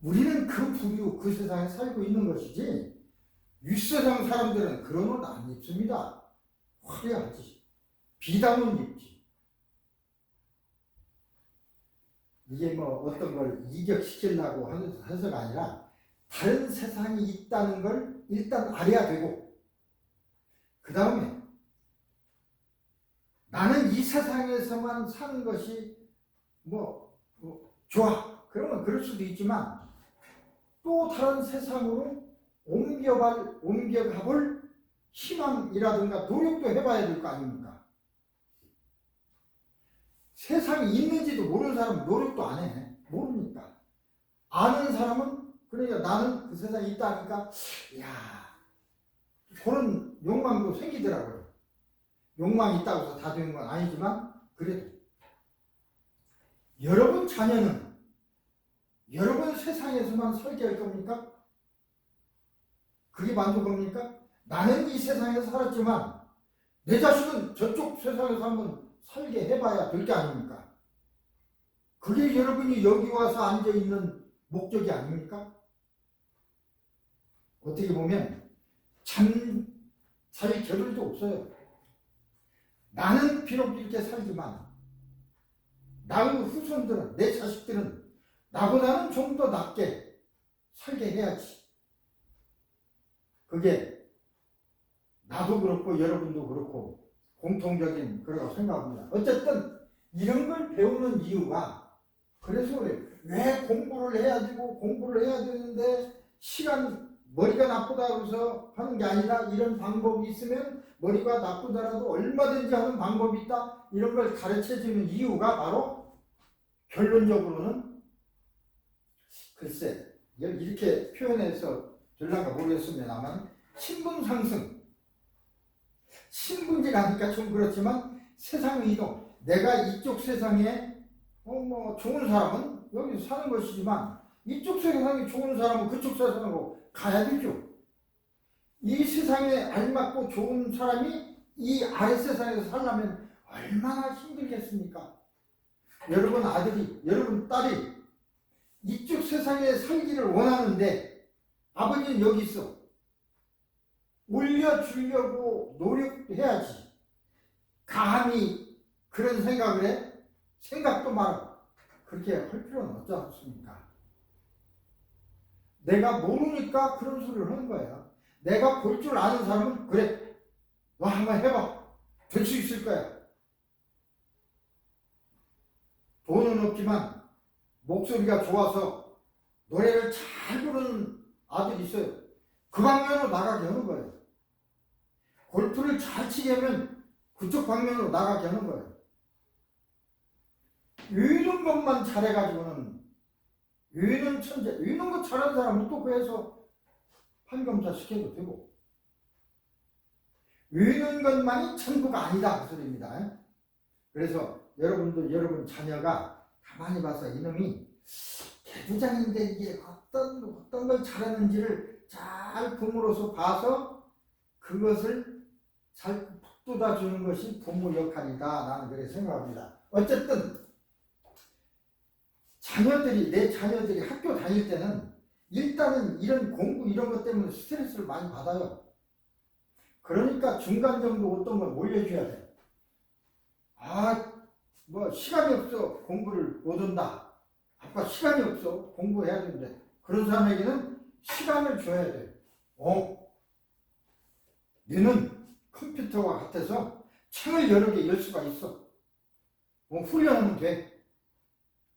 우리는 그 부류 그 세상에 살고 있는 것이지 윗세상 사람들은 그런 옷 안 입습니다. 화려하지. 비단은 입지. 이게 어떤 걸 이격시키려고 해서가 아니라 다른 세상이 있다는 걸 일단 알아야 되고 그 다음에 나는 이 세상에서만 사는 것이 좋아. 그러면 그럴 수도 있지만 또 다른 세상으로 옮겨가볼 희망이라든가 노력도 해봐야 될 거 아닙니까? 세상이 있는지도 모르는 사람은 노력도 안 해. 모르니까. 아는 사람은 그러니까 나는 그 세상에 있다니까 그런 욕망도 생기더라고요. 욕망이 있다고 해서 다 되는 건 아니지만 그래도 여러분 자녀는 여러분 세상에서만 살게 할 겁니까? 그게 만족합니까? 나는 이 세상에서 살았지만 내 자식은 저쪽 세상에서 한번 살게 해봐야 될 게 아닙니까? 그게 여러분이 여기 와서 앉아있는 목적이 아닙니까? 어떻게 보면 참 살 겨를도 없어요. 나는 비록 이렇게 살지만 나의 후손들은 내 자식들은 나보다는 좀 더 낫게 살게 해야지. 그게 나도 그렇고 여러분도 그렇고 공통적인 그런 생각합니다. 어쨌든 이런 걸 배우는 이유가 그래서 그래요. 왜 공부를 해야 되고 공부를 해야 되는데 시간 머리가 나쁘다 그래서 하는 게 아니라 이런 방법이 있으면 머리가 나쁘더라도 얼마든지 하는 방법이 있다. 이런 걸 가르쳐주는 이유가 바로 결론적으로는 글쎄 이렇게 표현해서 될란가 모르겠습니다만 신분상승 신분지라니까 좀 그렇지만 세상 이동 내가 이쪽 세상에 뭐 좋은 사람은 여기서 사는 것이지만 이쪽 세상에 좋은 사람은 그쪽 세상으로 가야 되죠. 이 세상에 알맞고 좋은 사람이 이 아래 세상에서 살려면 얼마나 힘들겠습니까? 여러분 아들이 여러분 딸이 이쪽 세상에 살기를 원하는데 아버지는 여기 있어. 올려주려고 노력해야지. 감히 그런 생각을 해? 생각도 말아. 그렇게 할 필요는 없지 않습니까? 내가 모르니까 그런 소리를 하는 거야. 내가 볼 줄 아는 사람은 그래. 너 한번 해봐. 될 수 있을 거야. 돈은 없지만 목소리가 좋아서 노래를 잘 부르는 아들이 있어요. 그 방면으로 나가게 하는 거예요. 골프를 잘 치게 하면 그쪽 방면으로 나가게 하는 거예요. 이런 것만 잘해가지고는 이런 천재, 이런 거 잘하는 사람은 또 그래서 판검사 시켜도 되고 이런 것만이 천부가 아니다 그 소리입니다. 그래서 여러분도 여러분 자녀가 가만히 봐서 이놈이 개부장인데 이게 어떤 걸 잘하는지를 잘 부모로서 봐서 그것을 잘 북돋아 주는 것이 부모 역할이다. 나는 그렇게 생각합니다. 어쨌든 내 자녀들이 학교 다닐 때는 일단은 이런 공부 이런 것 때문에 스트레스를 많이 받아요. 그러니까 중간 정도 어떤 걸 올려줘야 돼. 뭐 시간이 없어 공부를 못 한다. 아빠 시간이 없어 공부해야 되는데 그런 사람에게는 시간을 줘야 돼. 얘는 컴퓨터와 같아서 책을 여러 개 열 수가 있어. 훈련하면 돼.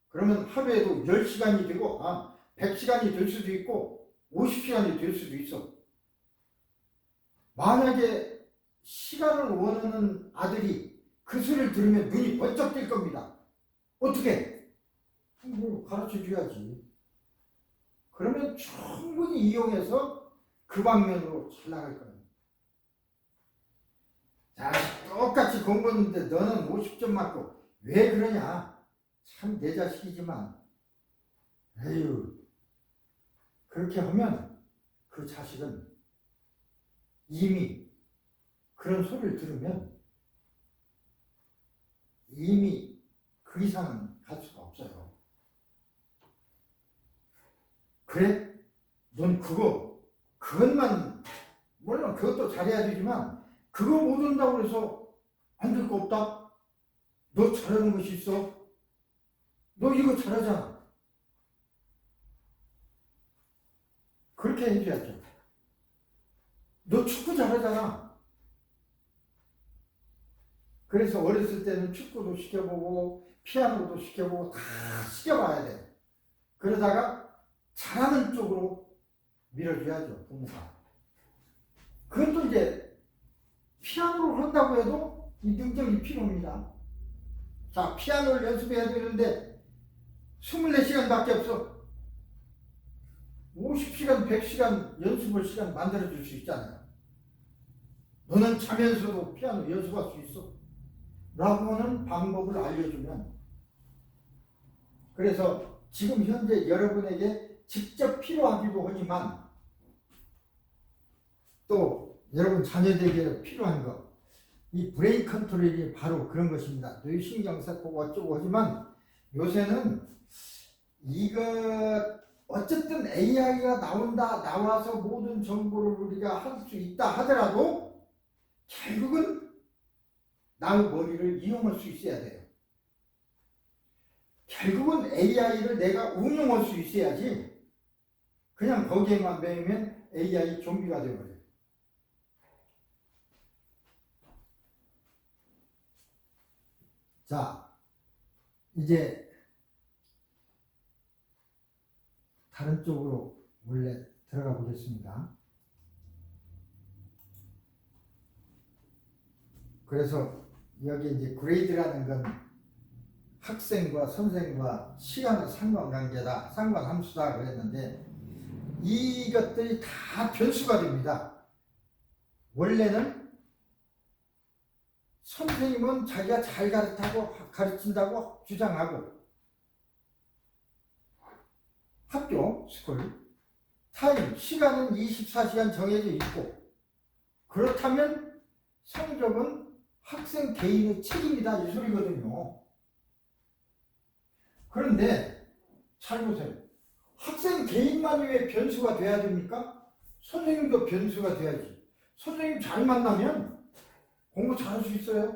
그러면 하루에도 10시간이 되고 100시간이 될 수도 있고 50시간이 될 수도 있어. 만약에 시간을 원하는 아들이 그 소리를 들으면 눈이 번쩍 뜰 겁니다. 어떻게? 가르쳐 줘야지. 그러면 충분히 이용해서 그 방면으로 잘 나갈 거예요. 자, 똑같이 공부했는데 너는 50점 맞고 왜 그러냐? 참 내 자식이지만 에휴 그렇게 하면 그 자식은 이미 그런 소리를 들으면 이미 그 이상은 갈 수가 없어요. 그래? 넌 그것만 물론 그것도 잘해야 되지만 그거 못한다고 해서 안 될 거 없다? 너 잘하는 것이 있어? 너 이거 잘하잖아. 그렇게 해줘야죠. 너 축구 잘하잖아. 그래서 어렸을 때는 축구도 시켜보고 피아노도 시켜보고 다 시켜봐야 돼. 그러다가 잘하는 쪽으로 밀어줘야죠, 부모가. 그것도 이제 피아노를 한다고 해도 이 능력이 필요합니다. 자, 피아노를 연습해야 되는데 24시간밖에 없어. 50시간, 100시간 연습할 시간 만들어줄 수 있잖아요. 너는 자면서도 피아노 연습할 수 있어. 라고 하는 방법을 알려주면 그래서 지금 현재 여러분에게 직접 필요하기도 하지만 또 여러분 자녀들에게 필요한 거 이 브레인 컨트롤이 바로 그런 것입니다. 뇌신경세포가 어쩌고 하지만 요새는 이거 어쨌든 AI가 나와서 모든 정보를 우리가 할 수 있다 하더라도 결국은 나의 머리를 이용할 수 있어야 돼요. 결국은 AI를 내가 운용할 수 있어야지 그냥 거기에만 매이면 AI 좀비가 되어버려요. 자, 이제 다른 쪽으로 원래 들어가 보겠습니다. 그래서 여기 이제 그레이드라는 건 학생과 선생과 시간의 상관관계다, 상관함수다 그랬는데 이것들이 다 변수가 됩니다. 원래는 선생님은 자기가 잘 가르친다고 주장하고 학교, 스쿨, 타임, 시간은 24시간 정해져 있고 그렇다면 성적은 학생 개인의 책임이다 이 소리거든요. 그런데 잘 보세요. 학생 개인만이 왜 변수가 돼야 됩니까? 선생님도 변수가 돼야지. 선생님 잘 만나면 공부 잘할 수 있어요.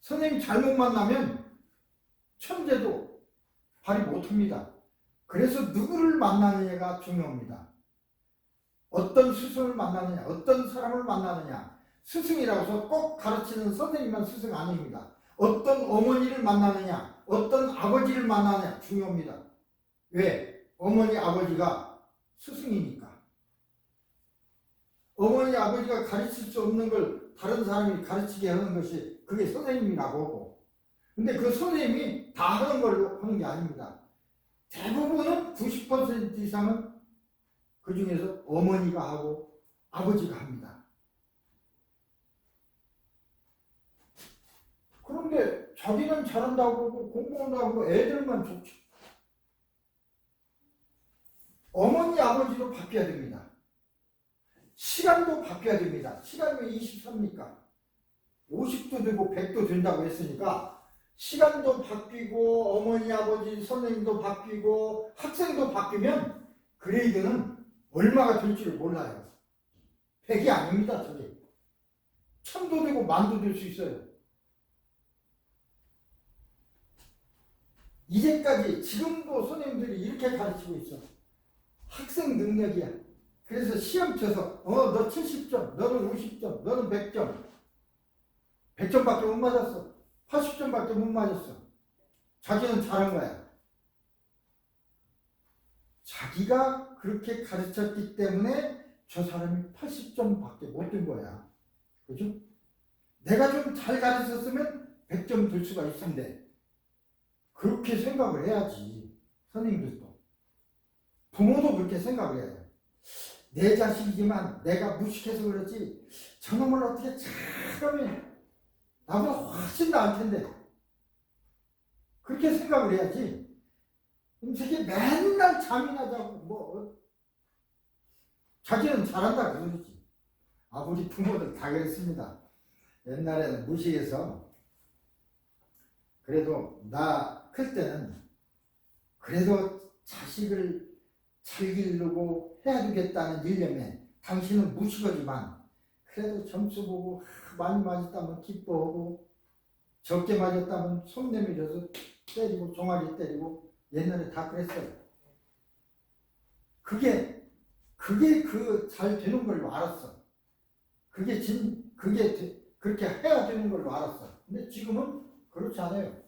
선생님 잘못 만나면 천재도 발휘 못합니다. 그래서 누구를 만나느냐가 중요합니다. 어떤 스승을 만나느냐, 어떤 사람을 만나느냐. 스승이라고 해서 꼭 가르치는 선생님만 스승 아닙니다. 어떤 어머니를 만나느냐, 어떤 아버지를 만나느냐 중요합니다. 왜? 어머니, 아버지가 스승이니까. 어머니, 아버지가 가르칠 수 없는 걸 다른 사람이 가르치게 하는 것이 그게 선생님이라고 하고. 근데 그 선생님이 다 하는 걸로 하는 게 아닙니다. 대부분은 90% 이상은 그 중에서 어머니가 하고 아버지가 합니다. 그런데 자기는 잘한다고 하고 공부한다고 하고 애들만 좋죠. 어머니, 아버지도 바뀌어야 됩니다. 시간도 바뀌어야 됩니다. 시간이 왜 23입니까? 50도 되고 100도 된다고 했으니까 시간도 바뀌고 어머니, 아버지, 선생님도 바뀌고 학생도 바뀌면 그레이드는 얼마가 될지를 몰라요. 100이 아닙니다. 저게 1000도 되고 10,000도 될 수 있어요. 이제까지 지금도 선생님들이 이렇게 가르치고 있어. 학생 능력이야. 그래서 시험 쳐서 너 70점, 너는 50점, 너는 100점. 100점밖에 못 맞았어. 80점밖에 못 맞았어. 자기는 잘한 거야. 자기가 그렇게 가르쳤기 때문에 저 사람이 80점밖에 못 된 거야. 그죠? 내가 좀 잘 가르쳤으면 100점 될 수가 있는데 그렇게 생각을 해야지. 선생님들도. 부모도 그렇게 생각을 해야 돼. 내 자식이지만 내가 무식해서 그렇지 저놈을 어떻게 잘하면 나보다 훨씬 나을 텐데 그렇게 생각을 해야지. 저게 맨날 잠이나 자고 뭐 자기는 잘한다 그 소리지. 우리 부모들 다 그랬습니다. 옛날에는 무식해서 그래도 나 클 때는 그래도 자식을 잘 기르고 해야 되겠다는 일념에 당신은 무식하지만 그래도 점수 보고 많이 맞았다면 기뻐하고 적게 맞았다면 손 내밀어서 때리고 종아리 때리고 옛날에 다 그랬어요. 그게 그 잘 되는 걸로 알았어. 그게 그렇게 해야 되는 걸로 알았어. 근데 지금은 그렇지 않아요.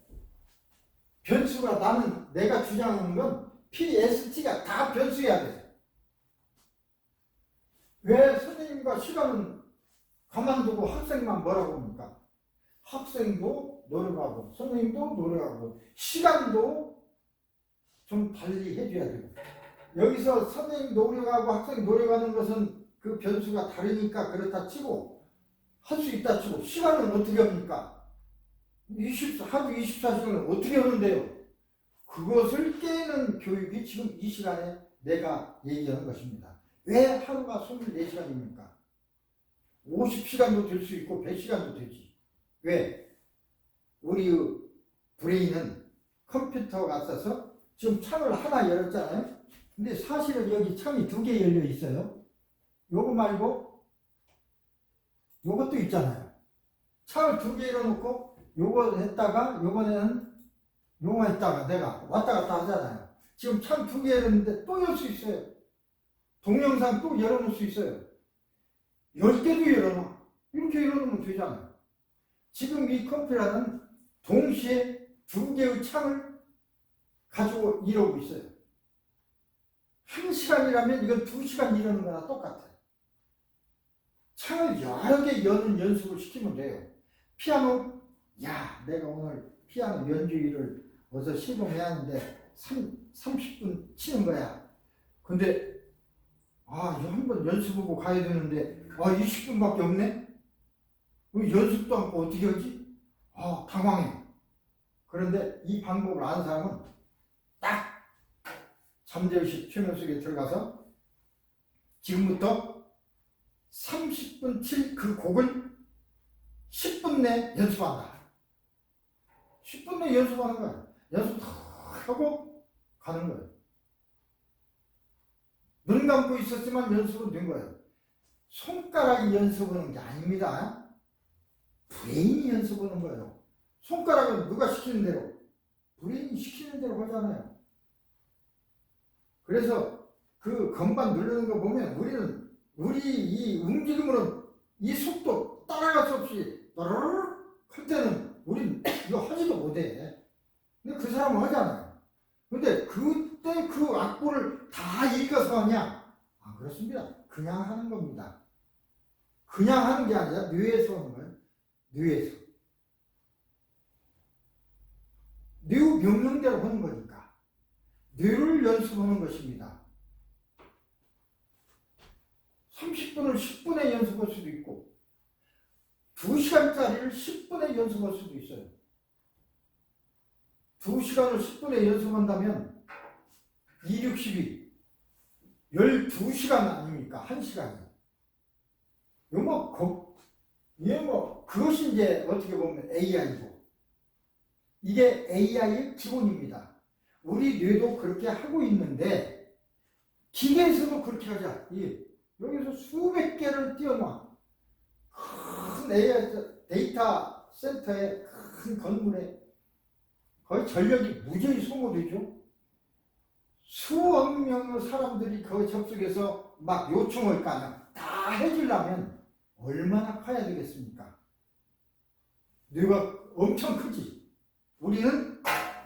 변수가 나는 내가 주장하는 건 PST가 다 변수해야 돼. 왜 선생님과 시간은 가만두고 학생만 뭐라고 합니까? 학생도 노력하고 선생님도 노력하고 시간도 좀 달리 해줘야 되고 여기서 선생님 노력하고 학생 노력하는 것은 그 변수가 다르니까 그렇다 치고 할 수 있다 치고 시간은 어떻게 합니까? 하루 24시간을 어떻게 하는데요? 그것을 깨는 교육이 지금 이 시간에 내가 얘기하는 것입니다. 왜 하루가 24시간입니까? 50시간도 될 수 있고 100시간도 되지. 왜? 우리 브레인은 컴퓨터가 있어서 지금 창을 하나 열었잖아요. 근데 사실은 여기 창이 2개 열려 있어요. 요거 말고 요것도 있잖아요. 창을 2개 열어놓고 요거 했다가 요번에는 요거 했다가 내가 왔다 갔다 하잖아요. 지금 창 2개 열었는데 또 열 수 있어요. 동영상 또 열어놓을 수 있어요. 10개도 열어놔. 이렇게 열어놓으면 되잖아요. 지금 이 컴퓨터는 동시에 두 개의 창을 가지고 이러고 있어요. 한 시간이라면 이건 2시간 이러는 거나 똑같아요. 창을 여러 개 여는 연습을 시키면 돼요. 피아노, 야, 내가 오늘 피아노 연주일을 어서 시범해야 하는데 30분 치는 거야. 근데 이거 한번 연습하고 가야 되는데 20분밖에 없네? 연습도 않고 어떻게 하지? 당황해. 그런데 이 방법을 아는 사람은 딱 잠재의식 최면 속에 들어가서 지금부터 30분 칠 그 곡을 10분 내 연습한다. 10분 내 연습하는 거야. 연습 하고 가는 거예요. 눈 감고 있었지만 연습은 된 거예요. 손가락이 연습하는 게 아닙니다. 브레인이 연습하는 거예요. 손가락은 누가 시키는 대로, 브레인이 시키는 대로 하잖아요. 그래서 그 건반 누르는 거 보면 우리 이 움직임으로 이 속도 따라갈 수 없이 따르르 할 때는 우린 이거 하지도 못해. 근데 그 사람은 하잖아요. 근데 그때 그 악보를 다 읽어서 하냐? 안 그렇습니다. 그냥 하는 겁니다. 그냥 하는 게 아니라 뇌에서 하는 거예요. 뇌에서. 뇌 명령대로 하는 거니까. 뇌를 연습하는 것입니다. 30분을 10분에 연습할 수도 있고 2시간짜리를 10분에 연습할 수도 있어요. 2시간을 10분에 연습한다면 2, 62 12시간 아닙니까? 1시간이. 그것이 이제 어떻게 보면 AI고 이게 AI의 기본입니다. 우리 뇌도 그렇게 하고 있는데 기계에서도 그렇게 하자. 여기서 수백 개를 띄워놔. 큰 AI 데이터 센터에 큰 건물에 거의 전력이 무지히 소모되죠. 수억 명의 사람들이 거기 접속해서 막 요청을 까냐. 다 해주려면 얼마나 커야 되겠습니까? 뇌가 엄청 크지. 우리는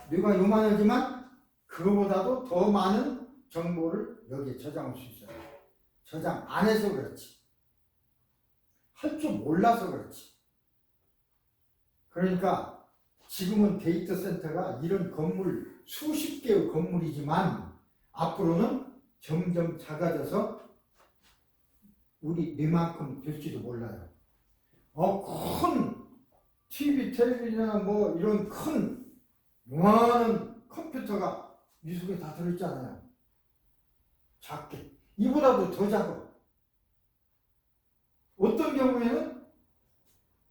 뇌가 요만하지만 그거보다도 더 많은 정보를 여기에 저장할 수 있어요. 저장 안 해서 그렇지. 할 줄 몰라서 그렇지. 그러니까 지금은 데이터 센터가 이런 건물 수십 개의 건물이지만 앞으로는 점점 작아져서 우리 뇌만큼 될지도 몰라요. 큰 TV, 텔레비전이나 뭐 이런 큰 요만한 컴퓨터가 이 속에 다 들어있잖아요. 작게. 이보다도 더 작아. 어떤 경우에는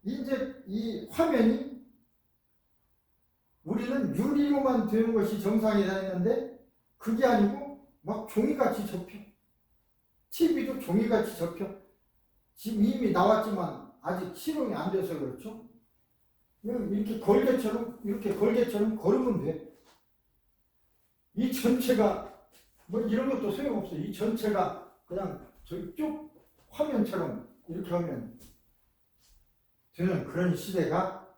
이제 이 화면이 우리는 유리로만 되는 것이 정상이라 했는데 그게 아니고 막 종이같이 접혀. TV도 종이같이 접혀. 지금 이미 나왔지만 아직 실용이 안 돼서 그렇죠. 이렇게 걸개처럼 걸으면 돼. 이 전체가 뭐 이런 것도 소용없어. 이 전체가 그냥 저기 쭉 화면처럼 이렇게 하면 되는 그런 시대가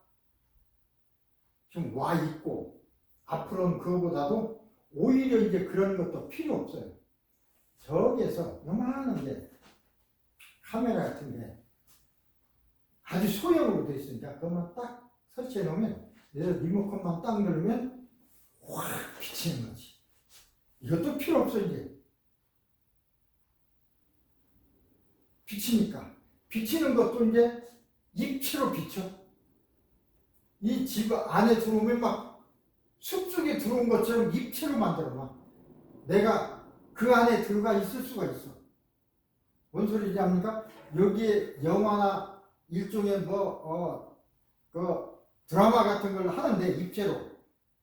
지금 와 있고 앞으로는 그거보다도 오히려 이제 그런 것도 필요 없어요. 저기에서 요만한 게 카메라 같은 게 아주 소형으로 되어 있으니까 그것만 딱 설치해 놓으면 리모컨만 딱 누르면 확 비치는 거지. 이것도 필요 없어 이제. 비치니까. 비치는 것도 이제 입체로 비쳐. 이 집 안에 들어오면 막 숲속에 들어온 것처럼 입체로 만들어놔. 내가 그 안에 들어가 있을 수가 있어. 뭔 소리지 합니까? 여기에 영화나 일종의 그 드라마 같은 걸 하는데 입체로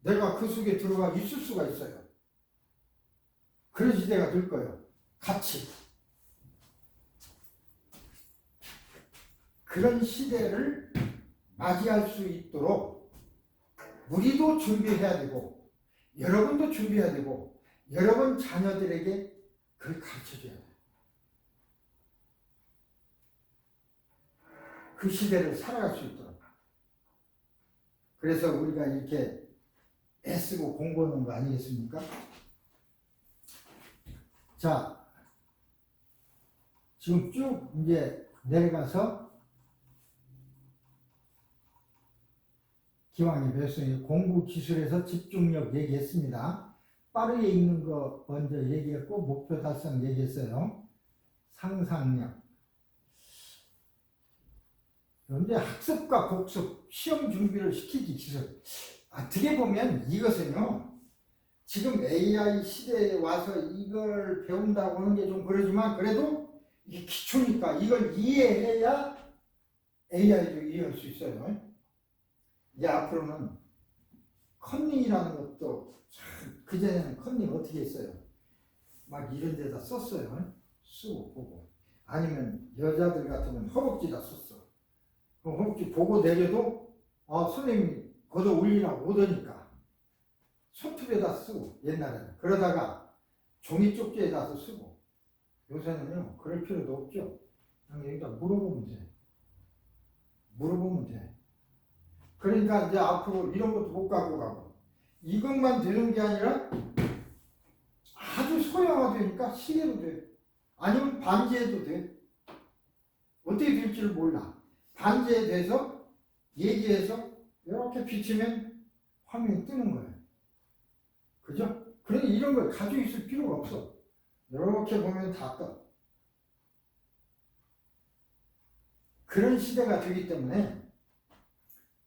내가 그 속에 들어가 있을 수가 있어요. 그런 시대가 될 거예요. 같이. 그런 시대를 맞이할 수 있도록 우리도 준비해야 되고 여러분도 준비해야 되고 여러분 자녀들에게 그걸 가르쳐줘야 돼요. 그 시대를 살아갈 수 있도록. 그래서 우리가 이렇게 애쓰고 공부하는 거 아니겠습니까? 자, 지금 쭉 이제 내려가서 기왕이 배웠으니 공부 기술에서 집중력 얘기했습니다. 빠르게 읽는 거 먼저 얘기했고 목표 달성 얘기했어요. 상상력. 그런데 학습과 복습, 시험 준비를 시키기 기술. 어떻게 보면 이것은요, 지금 AI 시대에 와서 이걸 배운다고 하는 게 좀 그러지만 그래도 이게 기초니까 이걸 이해해야 AI도 이해할 수 있어요. 이제 앞으로는 컨닝이라는 것도 참, 그전에는 컨닝 어떻게 했어요? 막 이런 데다 썼어요. 쓰고 보고. 아니면 여자들 같으면 허벅지다 썼어. 그럼 허벅지 보고 내려도 선생님이 걷어 올리라고 오더니까 손톱에다 쓰고 옛날에는. 그러다가 종이 쪽지에다 쓰고. 요새는요 그럴 필요도 없죠. 그냥 여기다 물어보면 돼. 물어보면 돼. 그러니까 이제 앞으로 이런 것도 못 갖고 가고 이것만 되는 게 아니라 아주 소형화되니까 시계도 돼. 아니면 반지해도 돼. 어떻게 될지를 몰라. 반지에 대해서 얘기해서 이렇게 비치면 화면이 뜨는 거예요. 그죠? 그러니 이런 걸 가지고 있을 필요가 없어. 이렇게 보면 다 떠. 그런 시대가 되기 때문에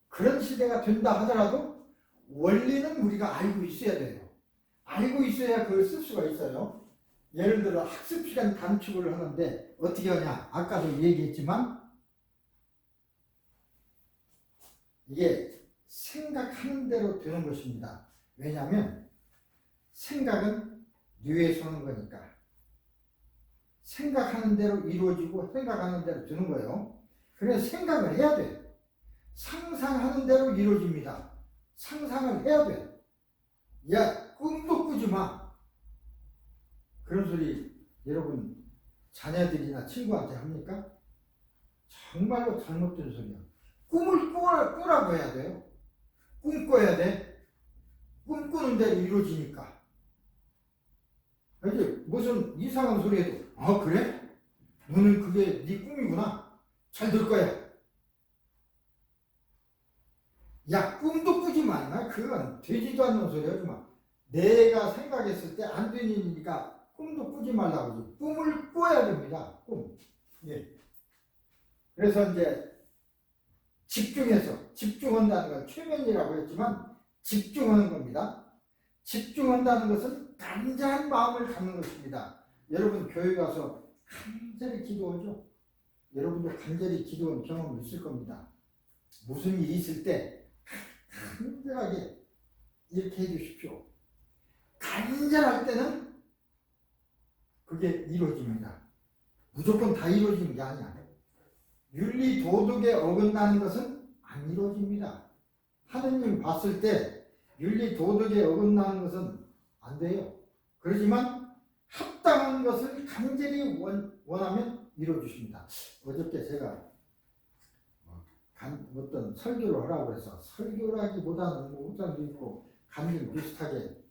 그런 시대가 된다 하더라도 원리는 우리가 알고 있어야 돼요. 알고 있어야 그걸 쓸 수가 있어요. 예를 들어 학습 시간 단축을 하는데 어떻게 하냐? 아까도 얘기했지만 이게 생각하는 대로 되는 것입니다. 왜냐하면 생각은 뇌에서 오는 거니까 생각하는 대로 이루어지고 생각하는 대로 되는 거예요. 그래서 생각을 해야 돼요. 상상하는 대로 이루어집니다. 상상을 해야 돼. 야, 꿈도 꾸지 마. 그런 소리 여러분 자녀들이나 친구한테 합니까? 정말로 잘못된 소리야. 꿈을 꾸라고 해야 돼요. 꿈 꿔야 돼. 꿈 꾸는 대로 이루어지니까. 그지? 무슨 이상한 소리 해도 그래? 너는 그게 네 꿈이구나. 잘 될 거야. 야, 꿈도 꾸지 마. 그건 되지도 않는 소리 하지 마. 내가 생각했을 때 안 되는 일이니까 꿈도 꾸지 말라고 하지. 꿈을 꿔야 됩니다. 꿈. 예. 그래서 이제 집중한다는 건 최면이라고 했지만 집중하는 겁니다. 집중한다는 것은 간절한 마음을 갖는 것입니다. 여러분 교회 가서 간절히 기도하죠. 여러분도 간절히 기도한 경험이 있을 겁니다. 무슨 일이 있을 때 간절하게 이렇게 해주십시오. 간절할 때는 그게 이루어집니다. 무조건 다 이루어지는 게 아니야. 윤리 도덕에 어긋나는 것은 안 이루어집니다. 하느님 봤을 때 윤리 도덕에 어긋나는 것은 안 돼요. 그렇지만 합당한 것을 간절히 원하면 이루어주십니다. 어저께 제가 어떤 설교를 하라고 해서 설교라기보다는 목장도 있고 간증 비슷하게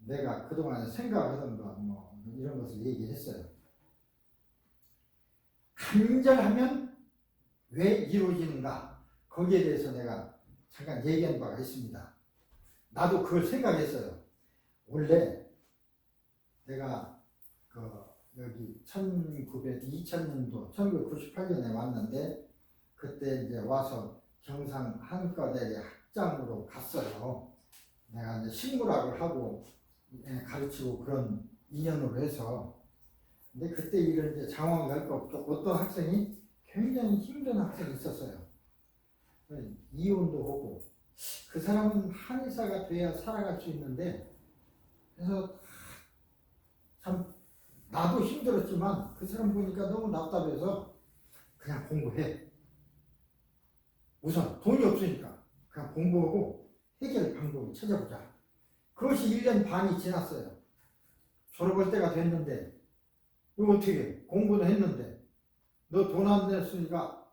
내가 그동안 생각하던 거 이런 것을 얘기했어요. 간절하면 왜 이루어지는가? 거기에 대해서 내가 잠깐 얘기한 바가 있습니다. 나도 그걸 생각했어요. 원래 내가 여기 2000년도 1998년에 왔는데 그때 이제 와서 경상 한과대에 학장으로 갔어요. 내가 이제 식물학을 하고 가르치고 그런 인연으로 해서. 근데 그때 이런 이제 장황이 갈 거 없고 어떤 학생이 굉장히 힘든 학생이 있었어요. 이혼도 하고 그 사람은 한의사가 돼야 살아갈 수 있는데 그래서 참 나도 힘들었지만 그 사람 보니까 너무 답답해서 그냥 공부해. 우선 돈이 없으니까 그냥 공부하고 해결 방법을 찾아보자. 그것이 1년 반이 지났어요. 졸업할 때가 됐는데 이거 어떻게 해? 공부도 했는데 너 돈 안 냈으니까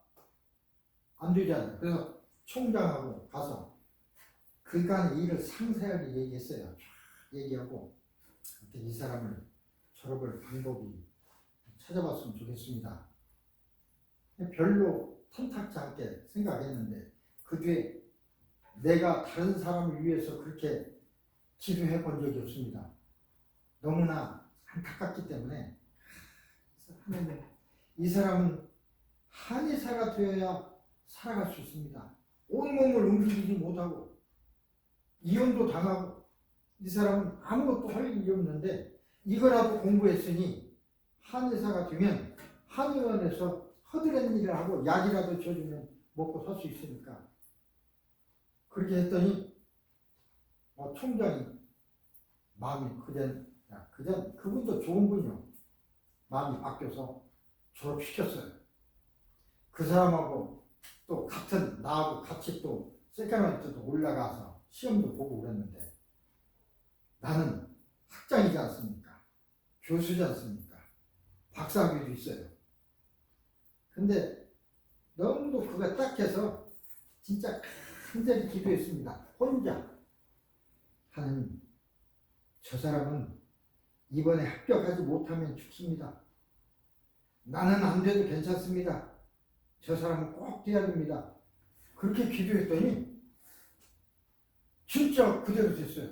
안 되잖아. 그래서 총장하고 가서 그간 일을 상세하게 얘기했어요. 얘기하고 이 사람을 졸업할 방법이 찾아봤으면 좋겠습니다. 별로 탐탁지 않게 생각했는데 그 뒤에 내가 다른 사람을 위해서 그렇게 기도해 본 적이 없습니다. 너무나 안타깝기 때문에 하나님, 이 사람은 한의사가 되어야 살아갈 수 있습니다. 온몸을 움직이지 못하고 이혼도 당하고 이 사람은 아무것도 할 일이 없는데 이거라도 공부했으니 한의사가 되면 한의원에서 허드렛 일을 하고 약이라도 줘주면 먹고 살 수 있으니까 그렇게 했더니 총장이 마음이 그분도 좋은 분이요. 마음이 바뀌어서 졸업시켰어요. 그 사람하고 또 나하고 같이 또 세카멘트도 올라가서 시험도 보고 그랬는데 나는 학장이지 않습니까? 교수지 않습니까? 박사학위도 있어요. 근데 너무도 그가 딱해서 진짜 간절히 기도했습니다. 혼자. 하나님, 저 사람은 이번에 합격하지 못하면 죽습니다. 나는 안 돼도 괜찮습니다. 저 사람은 꼭 돼야 됩니다. 그렇게 기도했더니 진짜 그대로 됐어요.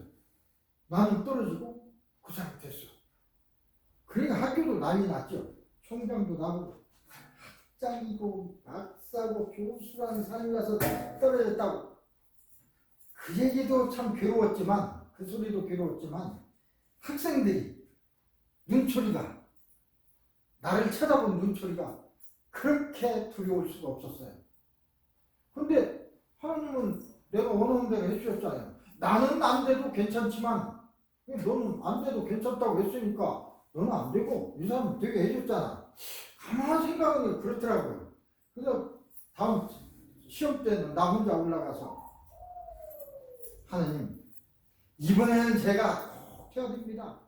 나는 떨어지고 그 사람 됐어. 그러니까 학교도 난리 났죠. 총장도 나고 학장이고 박사고 교수라는 사람이 와서 떨어졌다고. 그 얘기도 참 괴로웠지만 그 소리도 괴로웠지만 학생들이 눈초리가 나를 쳐다본 눈초리가 그렇게 두려울 수가 없었어요. 근데 하나님은 내가 원하는 대로 해주셨잖아요. 나는 안 돼도 괜찮지만 너는 안 돼도 괜찮다고 했으니까 너는 안 되고 이 사람은 되게 해줬잖아. 가만히 생각하면 그렇더라고요. 그래서 다음 시험 때는 나 혼자 올라가서 하나님, 이번에는 제가 꼭 해야 됩니다.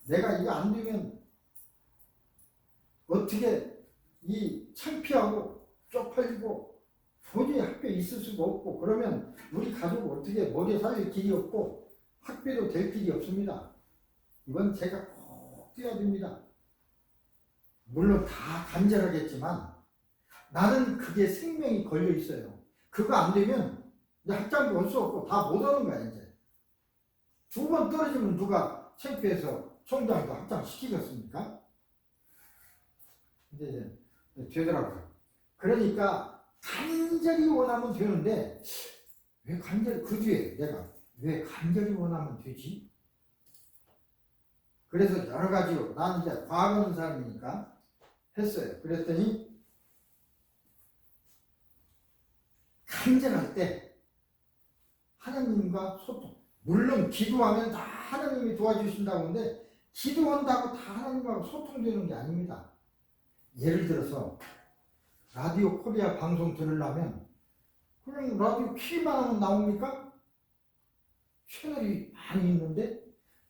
내가 이거 안 되면 어떻게 이 창피하고 쪽팔리고 도저히 학교에 있을 수가 없고 그러면 우리 가족을 어떻게 먹여 살릴 길이 없고 학비도 될 길이 없습니다. 이건 제가 꼭 해야 됩니다. 물론 다 간절하겠지만 나는 그게 생명이 걸려 있어요. 그거 안 되면 이제 학장도 올 수 없고 다 못 오는 거야. 이제 두 번 떨어지면 누가 창피해서 총장도 학장 시키겠습니까? 근데 이제 되더라고요. 그러니까 간절히 원하면 되는데 왜 간절히 그 뒤에 내가 왜 간절히 원하면 되지? 그래서 여러 가지로 나는 이제 과학하는 사람이니까 했어요. 그랬더니 간절할 때 하나님과 소통. 물론 기도하면 다 하나님이 도와주신다고 하는데 기도한다고 다 하나님하고 소통되는 게 아닙니다. 예를 들어서 라디오 코리아 방송 들으려면 그냥 라디오 키만 하면 나옵니까? 채널이 많이 있는데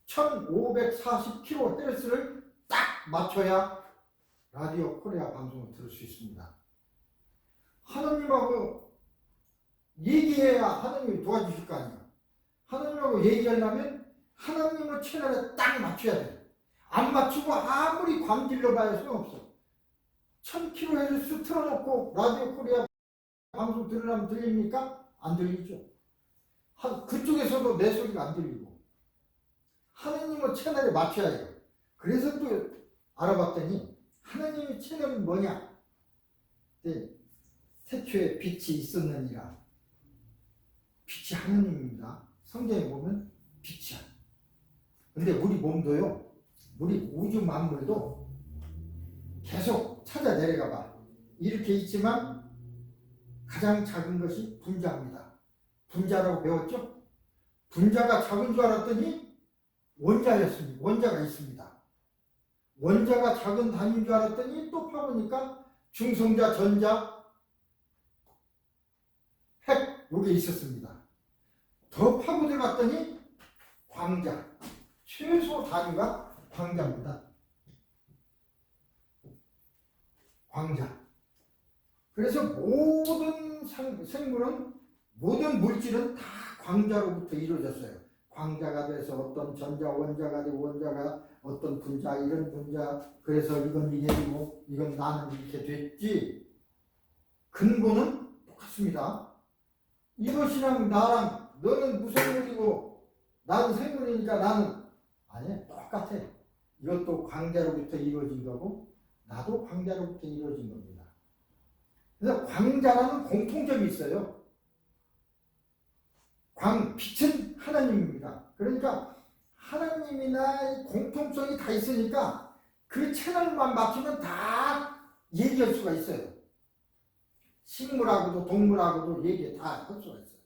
1540kHz를 딱 맞춰야 라디오 코리아 방송을 들을 수 있습니다. 하나님하고 얘기해야 하나님이 도와주실 거 아니에요. 하나님하고 얘기하려면 하나님의 채널에 딱 맞춰야 돼요. 안 맞추고 아무리 광질러 봐야 소용없어. 1000kHz 틀어놓고 라디오 코리아 방송 들으려면 들립니까? 안 들리죠. 그쪽에서도 내 소리가 안 들리고 하나님의 채널에 맞춰야 해요. 그래서 또 알아봤더니 하나님의 채널이 뭐냐? 네, 태초에 빛이 있었느니라. 빛이 하나님입니다. 성경에 보면 빛이야. 근데 우리 몸도요, 우리 우주 만물도 계속 찾아 내려가 봐. 이렇게 있지만 가장 작은 것이 분자입니다. 분자라고 배웠죠? 분자가 작은 줄 알았더니 원자였습니다. 원자가 있습니다. 원자가 작은 단위인 줄 알았더니 또 파보니까 중성자, 전자, 핵, 요게 있었습니다. 더 파고 들어갔더니 광자, 최소 단위가 광자입니다. 광자. 그래서 모든 생물은, 모든 물질은 다 광자로부터 이루어졌어요. 광자가 돼서 어떤 전자, 원자가 되고 원자가 어떤 분자, 이런 분자, 그래서 이건 이게 되고 이건 나는 이렇게 됐지. 근본은 똑같습니다. 이것이랑 나랑 너는 무생물이고 나는 생물이니까 나는 아니 똑같아. 이것도 광자로부터 이루어진 거고 나도 광자로부터 이루어진 겁니다. 그래서 광자라는 공통점이 있어요. 빛은 하나님입니다. 그러니까 하나님이나 공통성이 다 있으니까 그 채널만 맞추면 다 얘기할 수가 있어요. 식물하고도 동물하고도 얘기 다 할 수가 있어요.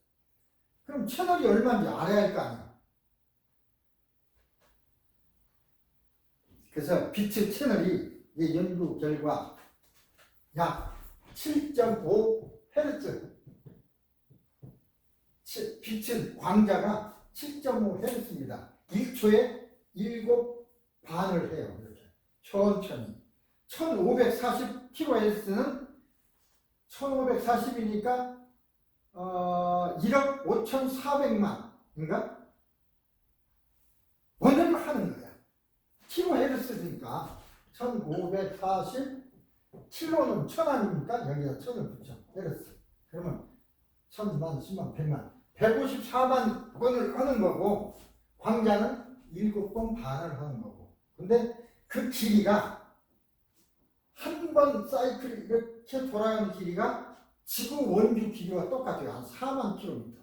그럼 채널이 얼마인지 알아야 할 거 아니에요. 그래서 빛의 채널이 연구 결과 약 7.5Hz, 빛은 광자가 7.5Hz입니다. 1초에 7반을 해요. 이렇게 천천히. 1540kHz는 1540이니까 1억 5,400만인가? 원을 하는 거야. kHz니까 1540 킬로는 1000아닙니까? 여기다 1000을 붙여. 헤르츠. 그러면 1000만, 10만, 100만 154만 번을 하는 거고 광자는 7번 반을 하는 거고. 근데 그 길이가 한 번 사이클 이렇게 돌아가는 길이가 지구 원주 길이와 똑같아요. 한 4만 킬로미터.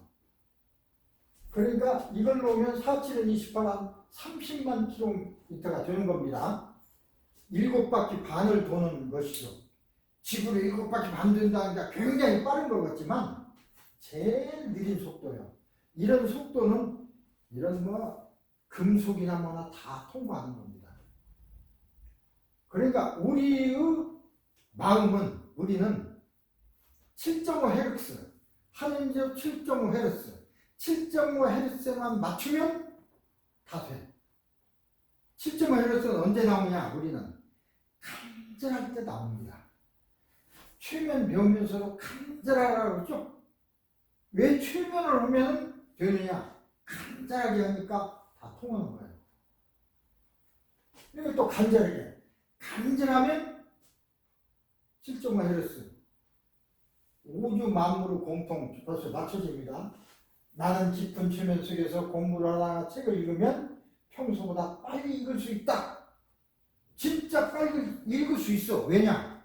그러니까 이걸 놓으면 4, 7은 28, 한 30만 킬로미터가 되는 겁니다. 7바퀴 반을 도는 것이죠. 지구를 7바퀴 반 돈다니까 굉장히 빠른 것 같지만 제일 느린 속도예요. 이런 속도는 이런 금속이나 뭐나 다 통과하는 겁니다. 그러니까 우리의 마음은 우리는 7.5Hz, 하늘적 7.5Hz, 7.5Hz만 맞추면 다 돼. 7.5Hz는 언제 나오냐? 우리는 간절할 때 나옵니다. 최면 배우면서도 간절하라고 그러죠? 왜 최면을 하면 되느냐? 간절하게 하니까 다 통하는 거예요. 그리고 또 간절하게. 간절하면 7.5Hz. 우주 만물의 공통 주파수 맞춰집니다. 나는 깊은 최면 속에서 공부를 하다가 책을 읽으면 평소보다 빨리 읽을 수 있다. 진짜 빨리 읽을 수 있어. 왜냐?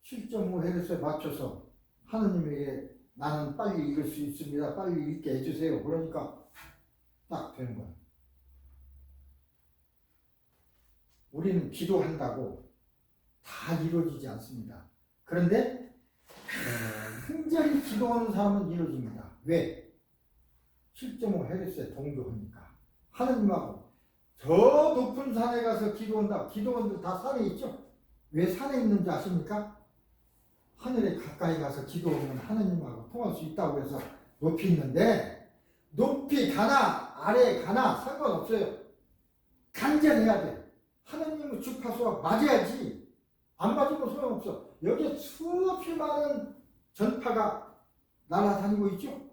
7.5Hz에 맞춰서 하느님에게 나는 빨리 읽을 수 있습니다. 빨리 읽게 해주세요. 그러니까 딱 되는 거야. 우리는 기도한다고 다 이루어지지 않습니다. 그런데 간절히 기도하는 사람은 이루어집니다. 왜? 7.5Hz에 동조하니까. 하느님하고 저 높은 산에 가서 기도한다. 기도원들 다 산에 있죠? 왜 산에 있는지 아십니까? 하늘에 가까이 가서 기도하면 하느님하고 통할 수 있다고 해서 높이 있는데, 높이 가나 아래에 가나 상관없어요. 간절해야 돼. 하느님의 주파수와 맞아야지. 안 맞으면 소용없어. 여기에 수없이 많은 전파가 날아다니고 있죠?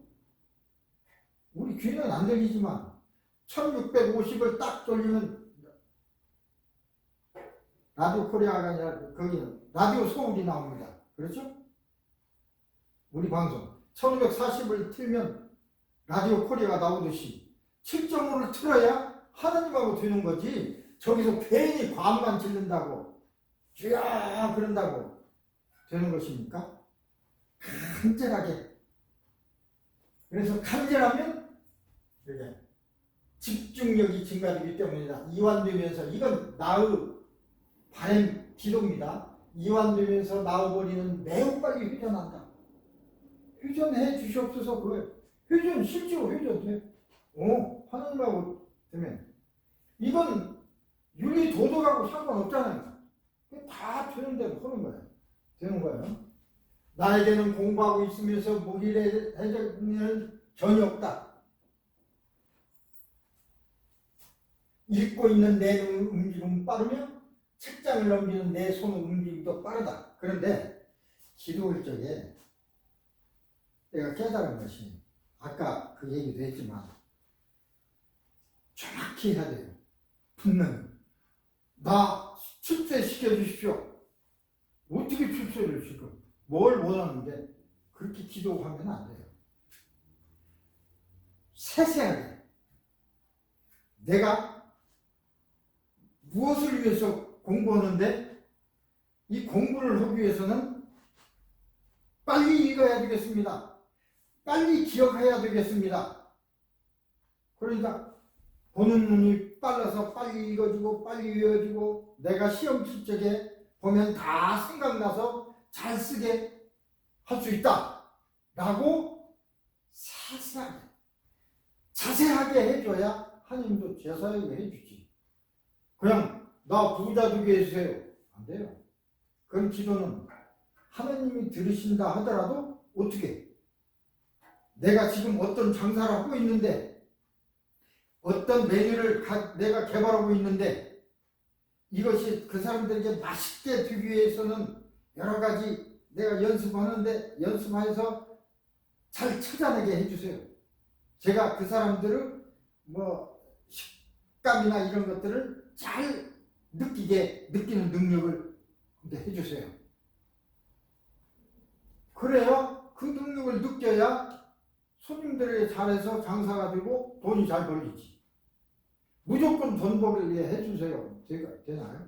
우리 귀는 안 들리지만 1650을 딱 돌리면 라디오 코리아가 아니라 거기는 라디오 서울이 나옵니다. 그렇죠? 우리 방송 1540을 틀면 라디오 코리아가 나오듯이 7.5를 틀어야 하느님하고 되는 거지. 저기서 괜히 과음만 질른다고 쥐야 그런다고 되는 것입니까? 간절하게. 그래서 간절하면 이게 집중력이 증가되기 때문이다. 이완되면서, 이건 나의 바람 기도입니다. 이완되면서 나와버리는 매우 빨리 회전한다. 회전해 주시옵소서. 그거예요. 회전, 실제로 회전돼. 하나님하고 되면 이건 윤리 도덕하고 상관없잖아요. 다 되는 대로 하는 거예요. 되는 거예요. 나에게는 공부하고 있으면서 무기력해지는 전혀 없다. 읽고 있는 내 움직임은 빠르며 책장을 넘기는 내 손 움직임도 빠르다. 그런데 기도할 적에 내가 깨달은 것이 아까 그 얘기도 했지만 정확히 해야 돼요. 분명히. 나 출세시켜 주십시오. 어떻게 출세를 시켜? 뭘 원하는데 그렇게 기도하면 안 돼요. 세세하게 내가 무엇을 위해서 공부하는데 이 공부를 하기 위해서는 빨리 읽어야 되겠습니다. 빨리 기억해야 되겠습니다. 그러니까 보는 눈이 빨라서 빨리 읽어지고 빨리 외워지고 내가 시험 칠 적에 보면 다 생각나서 잘 쓰게 할 수 있다 라고 자세하게 해줘야 하나님도 제사하게 해주지. 그냥 나 부자 되게 해주세요 안 돼요. 그런 기도는 하나님이 들으신다 하더라도 어떻게 내가 지금 어떤 장사를 하고 있는데 어떤 메뉴를 내가 개발하고 있는데 이것이 그 사람들에게 맛있게 되기 위해서는 여러 가지 내가 연습하는데 연습해서 잘 찾아내게 해주세요. 제가 그 사람들을 식감이나 이런 것들을 잘 느끼는 능력을 해주세요. 그래야 그 능력을 느껴야 손님들에게 잘해서 장사가 되고 돈이 잘 벌리지. 무조건 돈 벌게 해주세요. 제가 되나요?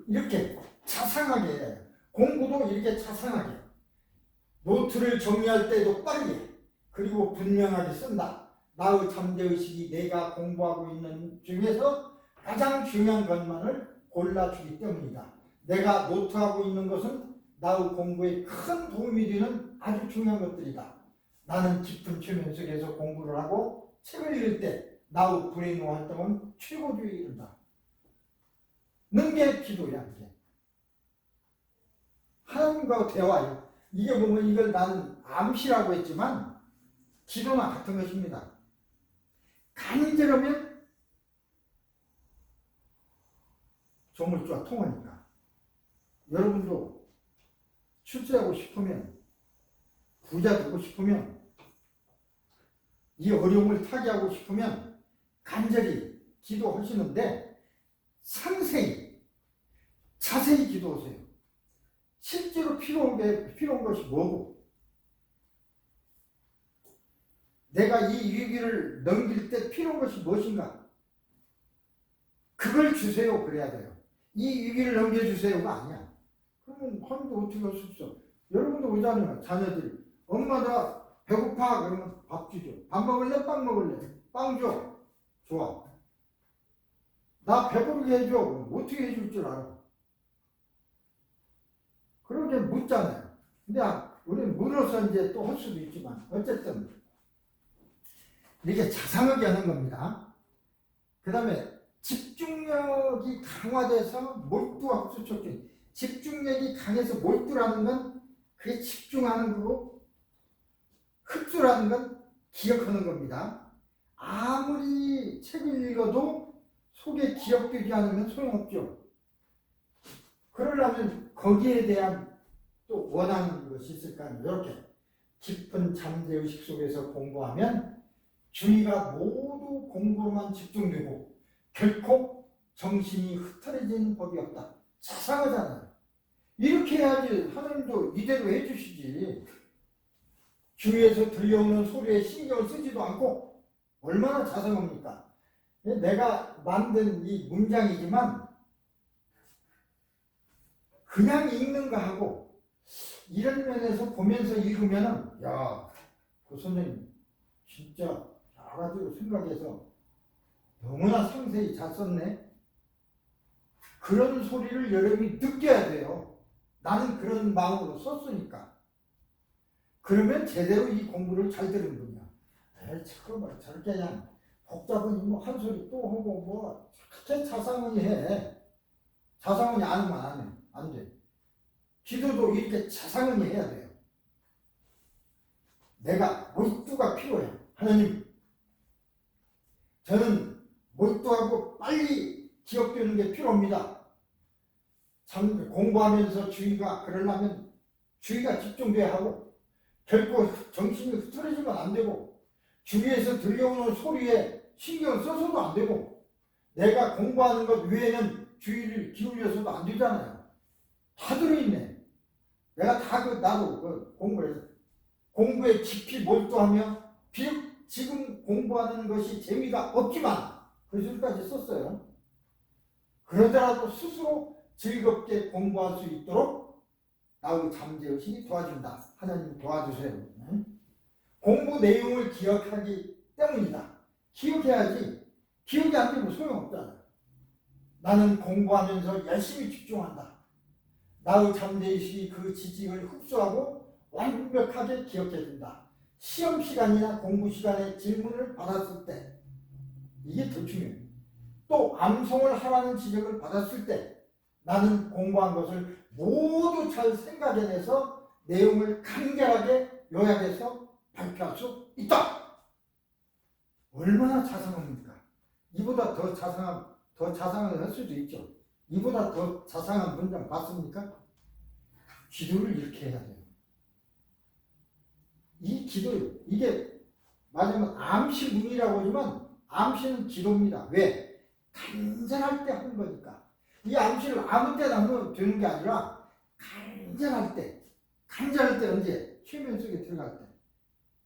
이렇게 자상하게 공부도 이렇게 자상하게 노트를 정리할 때도 빠르게 그리고 분명하게 쓴다. 나의 잠재의식이 내가 공부하고 있는 중에서 가장 중요한 것만을 골라주기 때문이다. 내가 노트하고 있는 것은 나의 공부에 큰 도움이 되는 아주 중요한 것들이다. 나는 깊은 최면 속에서 공부를 하고 책을 읽을 때 나의 브레인 활동은 최고조에 이른다. 능계 기도야. 이게 하나님과 대화요. 이게 보면 이걸 나는 암시라고 했지만 기도나 같은 것입니다. 간절하면 조물주와 통하니까 여러분도 출세하고 싶으면 부자 되고 싶으면 이 어려움을 타개하고 싶으면 간절히 기도하시는데 상세히 자세히 기도하세요. 실제로 필요한 것이 뭐고 내가 이 위기를 넘길 때 필요한 것이 무엇인가 그걸 주세요. 그래야 돼요. 이 위기를 넘겨주세요가 아니야. 그러면 하나님도 어떻게 할 수 있어. 여러분도 오잖아요. 자녀들이 엄마 나 배고파 그러면 밥 주죠. 밥 먹을래? 빵 먹을래? 빵 줘. 좋아. 나 배부르게 해줘. 그럼 어떻게 해줄 줄 알아. 그렇게 묻잖아요. 근데 우리는 물어서 이제 또 할 수도 있지만 어쨌든 이렇게 자상하게 하는 겁니다. 그 다음에 집중력이 강화돼서 몰두하고 수촉진. 집중력이 강해서 몰두라는 건 그게 집중하는 거고 흡수라는 건 기억하는 겁니다. 아무리 책을 읽어도 속에 기억되지 않으면 소용없죠. 그러려면 거기에 대한 또 원하는 것이 있을까요? 이렇게 깊은 잠재의식 속에서 공부하면 주의가 모두 공부로만 집중되고 결코 정신이 흐트러지는 법이 없다. 자상하잖아요. 이렇게 해야지 하나님도 이대로 해주시지. 주위에서 들려오는 소리에 신경을 쓰지도 않고 얼마나 자상합니까? 내가 만든 이 문장이지만 그냥 읽는 거 하고 이런 면에서 보면서 읽으면은 야, 그 선생님 진짜 알아주고 생각해서 너무나 상세히 잘 썼네. 그런 소리를 여러분이 느껴야 돼요. 나는 그런 마음으로 썼으니까. 그러면 제대로 이 공부를 잘 들은 분이야. 에이, 잠깐만 저렇게 그냥 복잡한 뭐 한 소리 또 하고 뭐 그렇게 자상하게 해. 자상하게 안 하면 안 해. 안 돼. 기도도 이렇게 자상하게 해야 돼요. 내가 몰두가 필요해. 하나님, 저는 몰두하고 빨리 기억되는 게 필요합니다. 참 공부하면서 그러려면 주의가 집중돼야 하고 결코 정신이 흐트러지면 안 되고 주위에서 들려오는 소리에 신경 써서도 안 되고, 내가 공부하는 것 외에는 주의를 기울여서도 안 되잖아요. 다 들어있네. 내가 나도 공부해서 공부에 깊이 몰두하며 비록 지금 공부하는 것이 재미가 없지만 그 줄까지 썼어요. 그러더라도 스스로 즐겁게 공부할 수 있도록 나의 잠재의식이 도와준다. 하나님 도와주세요. 공부 내용을 기억하기 때문이다. 기억해야지. 기억이 안 되면 소용없잖아. 나는 공부하면서 열심히 집중한다. 나의 잠재의식이 그 지식을 흡수하고 완벽하게 기억해준다. 시험 시간이나 공부 시간에 질문을 받았을 때 이게 더 중요해요. 또 암송을 하라는 지적을 받았을 때 나는 공부한 것을 모두 잘 생각해내서 내용을 간결하게 요약해서 발표할 수 있다. 얼마나 자상합니까? 이보다 더 자상을 할 수도 있죠. 이보다 더 자상한 문장 봤습니까? 기도를 이렇게 해야 돼요. 이 기도, 이게 말하자면 암시문이라고 하지만 암시는 기도입니다. 왜? 간절할 때 하는 거니까. 이 암시를 아무 때나 하면 되는 게 아니라 간절할 때 언제? 최면 속에 들어갈 때.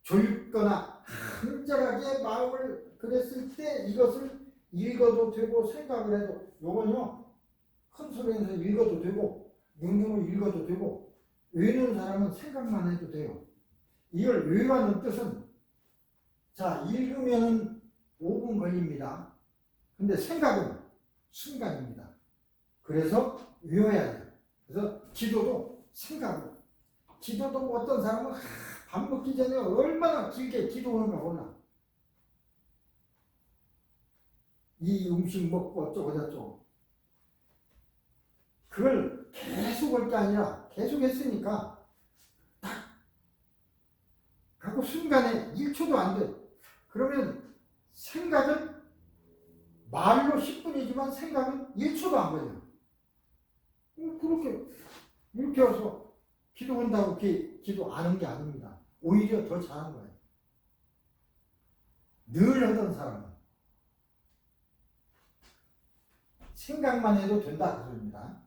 졸거나 간절하게 마음을 그랬을 때 이것을 읽어도 되고 생각을 해도, 요건요 큰 소리에서 읽어도 되고 눈으로 읽어도 되고, 외우는 사람은 생각만 해도 돼요. 이걸 외우라는 뜻은, 자, 읽으면은 5분 걸립니다. 근데 생각은 순간입니다. 그래서 외워야 돼요. 그래서 기도도 생각으로. 기도도 어떤 사람은 밥 먹기 전에 얼마나 길게 기도하는가 몰라. 이 음식 먹고 어쩌고저쩌고. 그걸 계속 할 게 아니라 계속 했으니까 딱 하고 순간에 1초도 안 돼. 그러면 생각은 말로 10분이지만 생각은 1초도 안 걸려. 그렇게 이렇게 해서 기도한다고 기도 안 한 게 아닙니다. 오히려 더 잘한 거예요. 늘 하던 사람은 생각만 해도 된다 그 소리입니다.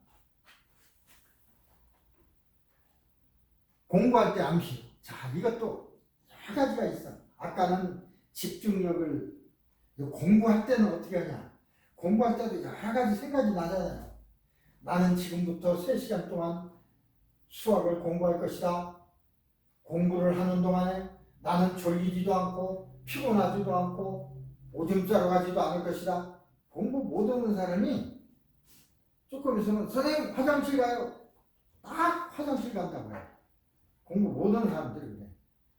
공부할 때 암시. 자, 이것도 여러 가지가 있어. 아까는 집중력을, 공부할 때는 어떻게 하냐. 공부할 때도 여러 가지 생각이 나잖아요. 나는 지금부터 3시간 동안 수학을 공부할 것이다. 공부를 하는 동안에 나는 졸리지도 않고 피곤하지도 않고 오줌 싸러 가지도 않을 것이다. 공부 못하는 사람이 조금 있으면 선생님 화장실 가요. 딱 화장실 간다고 해요. 공부 못하는 사람들이 그래.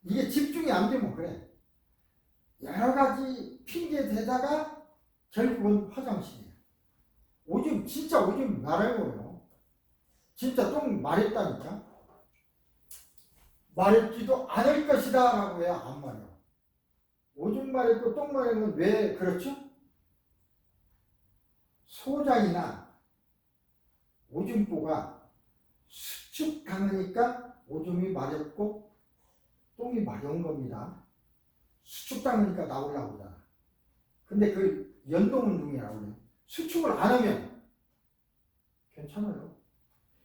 이게 집중이 안 되면 그래. 여러 가지 핑계 대다가 결국은 화장실이에요. 진짜 오줌 말해보요. 진짜 똥 말했다니까. 말했지도 않을 것이다 라고 해야 안 말해요. 오줌 말했고 똥 말했는 왜 그렇죠? 소장이나 오줌보가 수축 당하니까 오줌이 마렵고 똥이 마려운 겁니다. 수축 당하니까 나오려고 하잖아. 근데 그 연동운동이라고 그래요. 수축을 안 하면 괜찮아요.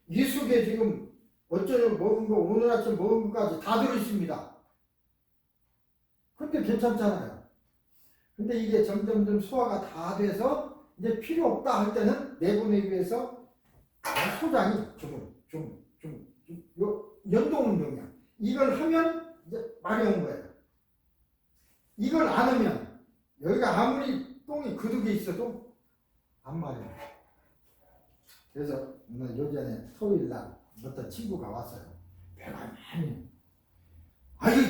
이 속에 지금 어쩌면 먹은 거, 오늘 아침 먹은 것까지 다 들어있습니다. 근데 괜찮잖아요. 근데 이게 점점점 소화가 다 돼서 이제 필요 없다 할 때는 내보내기 위해서 소장이 연동 운동이야. 이걸 하면 이제 마려운 거예요. 이걸 안 하면 여기가 아무리 똥이 그득에 있어도 안 마려워. 그래서 오늘 요전에 토요일 날 어떤 친구가 왔어요. 배가 많이.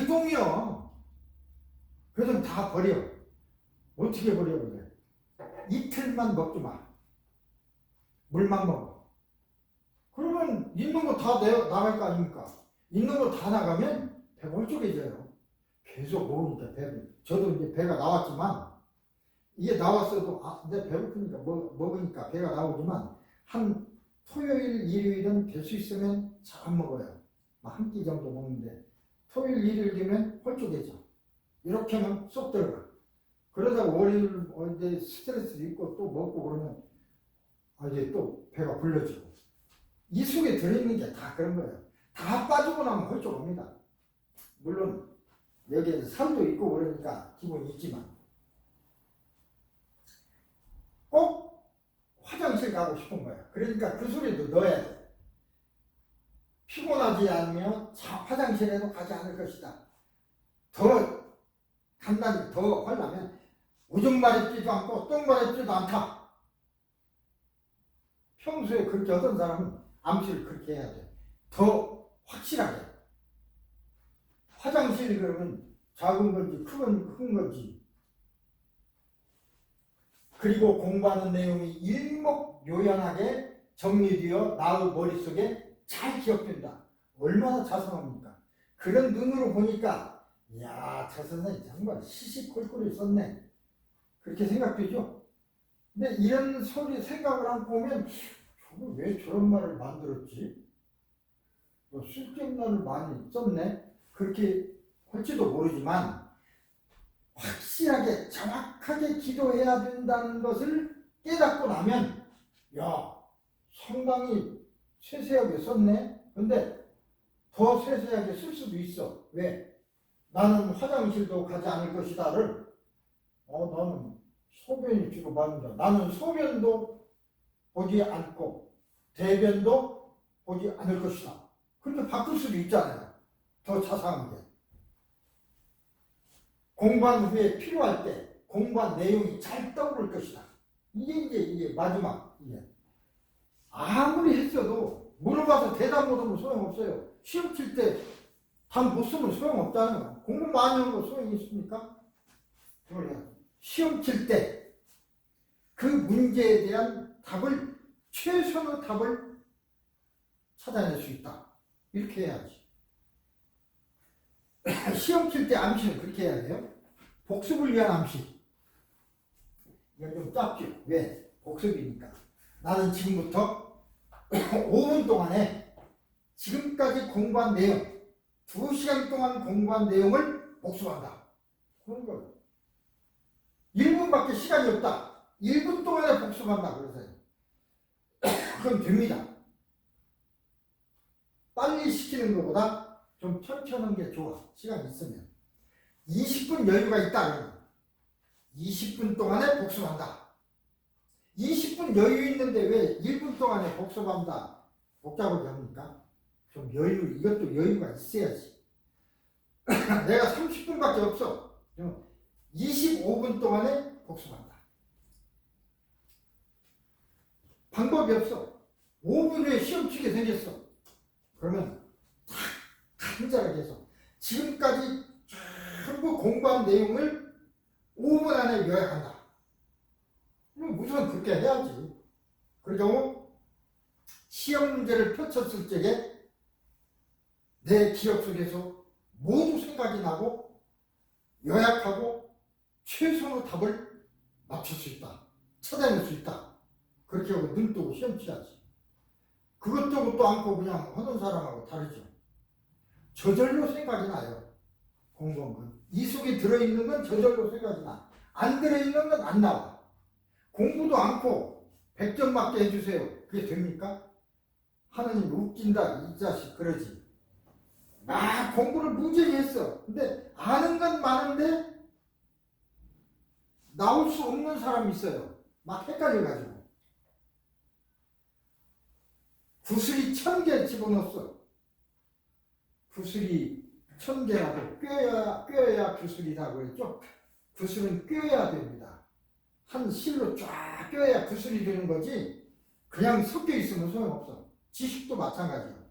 이 똥이요. 그래서 다 버려. 어떻게 버려 그래? 이틀만 먹지 마. 물만 먹어. 그러면 있는 거 다 나갈 거 아닙니까? 있는 거 다 나가면 배가 홀쭉해져요. 계속 먹으니까 저도 이제 배가 나왔지만, 이게 나왔어도 이제 배고프니까 먹으니까 배가 나오지만, 한 토요일, 일요일은 될 수 있으면 잘 안 먹어요. 한 끼 정도 먹는데 토요일, 일요일 되면 홀쭉해져. 이렇게 하면 쏙 들어가. 그러다가 월요일 이제 스트레스도 있고 또 먹고 그러면 이제 또 배가 불러지고. 이 속에 들어있는 게 다 그런 거예요. 다 빠지고 나면 홀쭉합니다. 물론 여기에 살도 있고 그러니까 기분이 있지만 꼭 화장실 가고 싶은 거야. 그러니까 그 소리도 넣어야 돼. 피곤하지 않으면 화장실에도 가지 않을 것이다. 더 간단히 더 하려면 오줌 마렵지도 않고 똥 마렵지도 않다. 평소에 그렇게 하던 사람은 암시를 그렇게 해야 돼. 더 확실하게. 화장실이 그러면 작은 건지 큰 건지. 그리고 공부하는 내용이 일목요연하게 정리되어 나의 머릿속에 잘 기억된다. 얼마나 자상합니까? 그런 눈으로 보니까 이야, 저 선생님 정말 시시콜콜이 썼네. 그렇게 생각되죠? 근데 이런 소리 생각을 하고 보면 저거 왜 저런 말을 만들었지? 쓸데없는 말을 많이 썼네? 그렇게 할지도 모르지만 확실하게 정확하게 기도해야 된다는 것을 깨닫고 나면 야, 상당히 세세하게 썼네? 근데 더 세세하게 쓸 수도 있어. 왜? 나는 화장실도 가지 않을 것이다를 나는 소변이 주로 많은다. 나는 소변도 보지 않고 대변도 보지 않을 것이다. 그런데 바꿀 수도 있잖아요. 더 자상하게. 공부한 후에 필요할 때 공부한 내용이 잘 떠오를 것이다. 이게 마지막. 아무리 했어도 물어봐서 대답 못하면 소용없어요. 시험 칠 때 답 못 쓰면 소용없잖아요. 공부 많이 하는 거 소용이 있습니까? 시험 칠 때 그 문제에 대한 답을 최선의 답을 찾아낼 수 있다. 이렇게 해야지. 시험 칠 때 암시는 그렇게 해야 돼요. 복습을 위한 암시. 이건 좀 짧죠. 왜? 복습이니까. 나는 지금부터 5분 동안에 지금까지 공부한 내용, 2시간 동안 공부한 내용을 복습한다. 그런 거예요. 1분밖에 시간이 없다. 1분 동안에 복습한다. 그러세요. 그럼 됩니다. 빨리 시키는 것보다 좀 천천히 하는 게 좋아. 시간이 있으면. 20분 여유가 있다. 20분 동안에 복습한다. 20분 여유 있는데 왜 1분 동안에 복습한다? 복잡하게 합니까? 좀 이것도 여유가 있어야지. 내가 30분밖에 없어. 25분 동안에 복습한다. 방법이 없어. 5분 후에 시험 치게 생겼어. 그러면 탁 간절하게 해서 지금까지 전부 공부한 내용을 5분 안에 요약한다. 우선 그렇게 해야지. 그럴 경우 시험 문제를 펼쳤을 적에 내 기억 속에서 모두 생각이 나고 요약하고 최선의 답을 맞출 수 있다. 찾아낼 수 있다. 그렇게 하고 눈 뜨고 시험 치야지. 그것도 않고 그냥 하는 사람하고 다르죠. 저절로 생각이 나요. 공부한 건. 이 속에 들어있는 건 저절로 생각이 나. 안 들어있는 건 안 나와. 공부도 않고 100점 맞게 해주세요. 그게 됩니까? 하나님 웃긴다 이 자식 그러지. 막 공부를 무지하게 했어. 근데 아는 건 많은데 나올 수 없는 사람이 있어요. 막 헷갈려가지고. 구슬이 1000개 집어넣었어. 구슬이 1000개라도 꿰어야 구슬이다 그랬죠. 구슬은 꿰어야 됩니다. 한 실로 쫙 꿰어야 구슬이 되는 거지 그냥 섞여 있으면 소용없어. 지식도 마찬가지예요.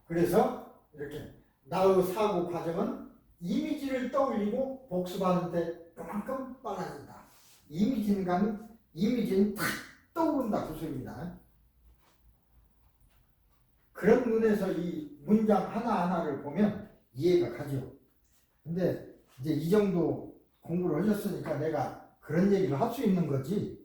그래서 이렇게 나의 사고 과정은 이미지를 떠올리고 복습하는데 그만큼 빨라진다. 이미지는 탁 떠오른다 구슬입니다. 그런 눈에서 이 문장 하나하나를 보면 이해가 가죠. 근데 이제 이 정도 공부를 하셨으니까 내가 그런 얘기를 할 수 있는 거지.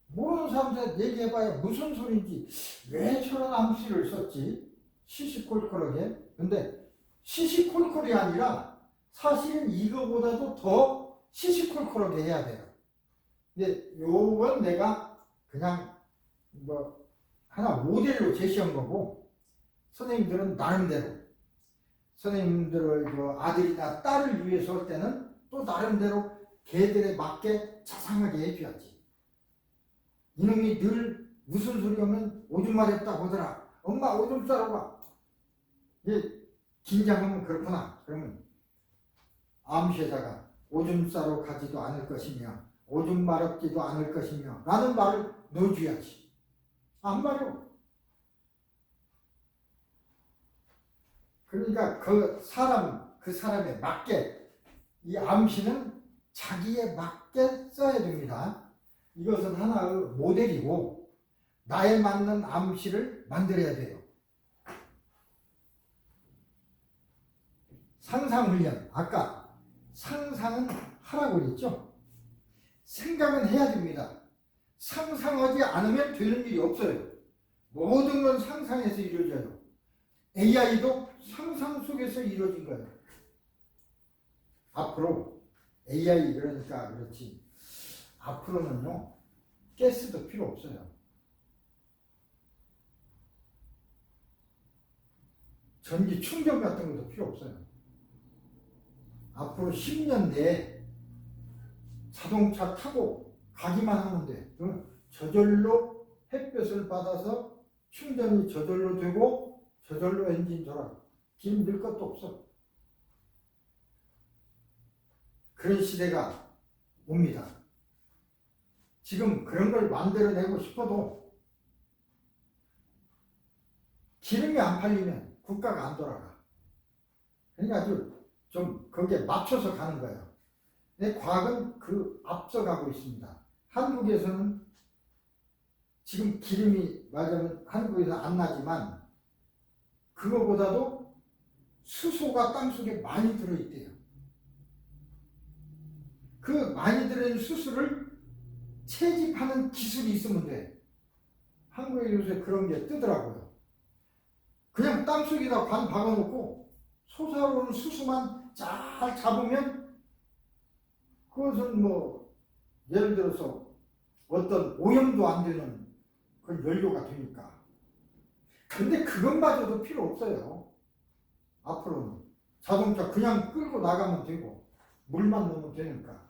모르는 사람들한테 얘기해봐야 무슨 소린지 왜 저런 암시를 썼지? 시시콜콜하게. 근데 시시콜콜이 아니라 사실은 이거보다도 더 시시콜콜하게 해야 돼요. 근데 요건 내가 그냥 뭐 하나 모델로 제시한 거고, 선생님들은 나름대로 선생님들의 그 아들이나 딸을 위해서 할 때는 또 나름대로 걔들에 맞게 자상하게 해줘야지. 이놈이 늘 무슨 소리 하면 오줌 마렵다고 하더라. 엄마 오줌 싸러 가. 이게 긴장하면 그렇구나. 그러면 암시에다가 오줌 싸러 가지도 않을 것이며 오줌 마렵지도 않을 것이며 라는 말을 넣어줘야지. 안 마려. 그러니까 그 사람에 맞게 이 암시는 자기에 맞게 써야 됩니다. 이것은 하나의 모델이고 나에 맞는 암시를 만들어야 돼요. 상상훈련. 아까 상상은 하라고 그랬죠? 생각은 해야 됩니다. 상상하지 않으면 되는 일이 없어요. 모든 건 상상에서 이루어져요. AI도 상상 속에서 이루어진 거예요. 앞으로 AI 그러니까 그렇지. 앞으로는요. 가스도 필요 없어요. 전기 충전 같은 것도 필요 없어요. 앞으로 10년 내에 자동차 타고 가기만 하면 돼. 저절로 햇볕을 받아서 충전이 저절로 되고 저절로 엔진 돌아. 기름 넣을 것도 없어. 그런 시대가 옵니다. 지금 그런 걸 만들어내고 싶어도 기름이 안 팔리면 국가가 안 돌아가. 그러니까 아주 좀 거기에 맞춰서 가는 거예요. 근데 과학은 그 앞서가고 있습니다. 한국에서는 지금 기름이 맞으면 한국에서 안 나지만 그거보다도 수소가 땅속에 많이 들어있대요. 그 많이 들어있는 수소를 채집하는 기술이 있으면 돼. 한국에 요새 그런 게 뜨더라고요. 그냥 땅속에다 관 박아놓고 솟아오르는 수소만 잘 잡으면 그것은 뭐 예를 들어서 어떤 오염도 안 되는 그런 연료가 되니까. 근데 그것마저도 필요 없어요. 앞으로는 자동차 그냥 끌고 나가면 되고 물만 넣으면 되니까.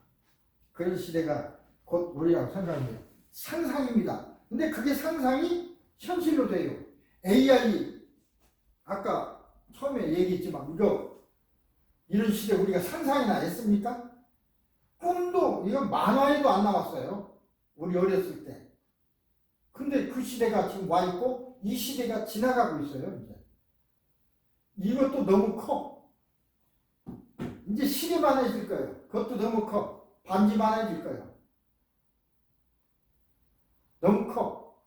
그런 시대가 곧 우리라고 생각합니다. 상상입니다. 근데 그게 상상이 현실로 돼요. AI 아까 처음에 얘기했지만 이런 시대 우리가 상상이나 했습니까? 꿈도 이건 만화에도 안 나왔어요. 우리 어렸을 때. 근데 그 시대가 지금 와 있고 이 시대가 지나가고 있어요. 이제 이것도 너무 커. 이제 실이 많아질 거예요. 그것도 너무 커. 반지 많아질 거예요. 너무 커.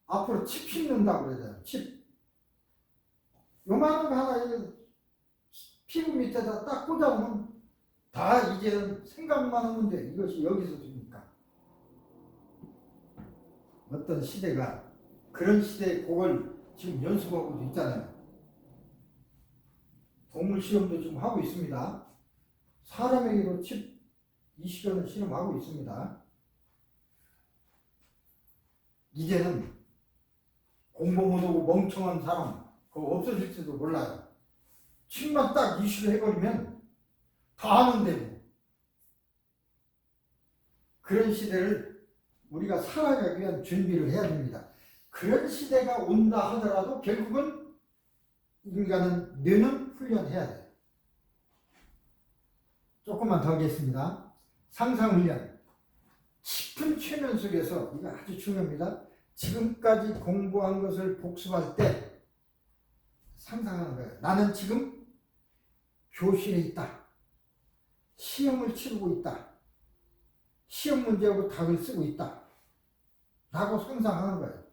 앞으로 칩 심는다고 그러잖아요. 칩. 요만한 거 하나 피부 밑에다 딱 꽂아놓으면 다 이제는 생각만 하면 돼. 이것이 여기서 됩니까? 어떤 시대가 그런 시대에 그걸 지금 연습하고 있잖아요. 동물 실험도 지금 하고 있습니다. 사람에게도 칩 이 시간을 실험하고 있습니다. 이제는 공부 못하고 멍청한 사람 그거 없어질지도 몰라요. 칩만 딱 이슈를 해버리면 다 아는 되고. 그런 시대를 우리가 살아가기 위한 준비를 해야 됩니다. 그런 시대가 온다 하더라도 결국은 인간은 뇌는 훈련해야 돼요. 조금만 더 하겠습니다. 상상훈련. 깊은 최면 속에서 이거 아주 중요합니다. 지금까지 공부한 것을 복습할 때 상상하는 거예요. 나는 지금 교실에 있다. 시험을 치르고 있다. 시험 문제하고 답을 쓰고 있다. 라고 상상하는 거예요.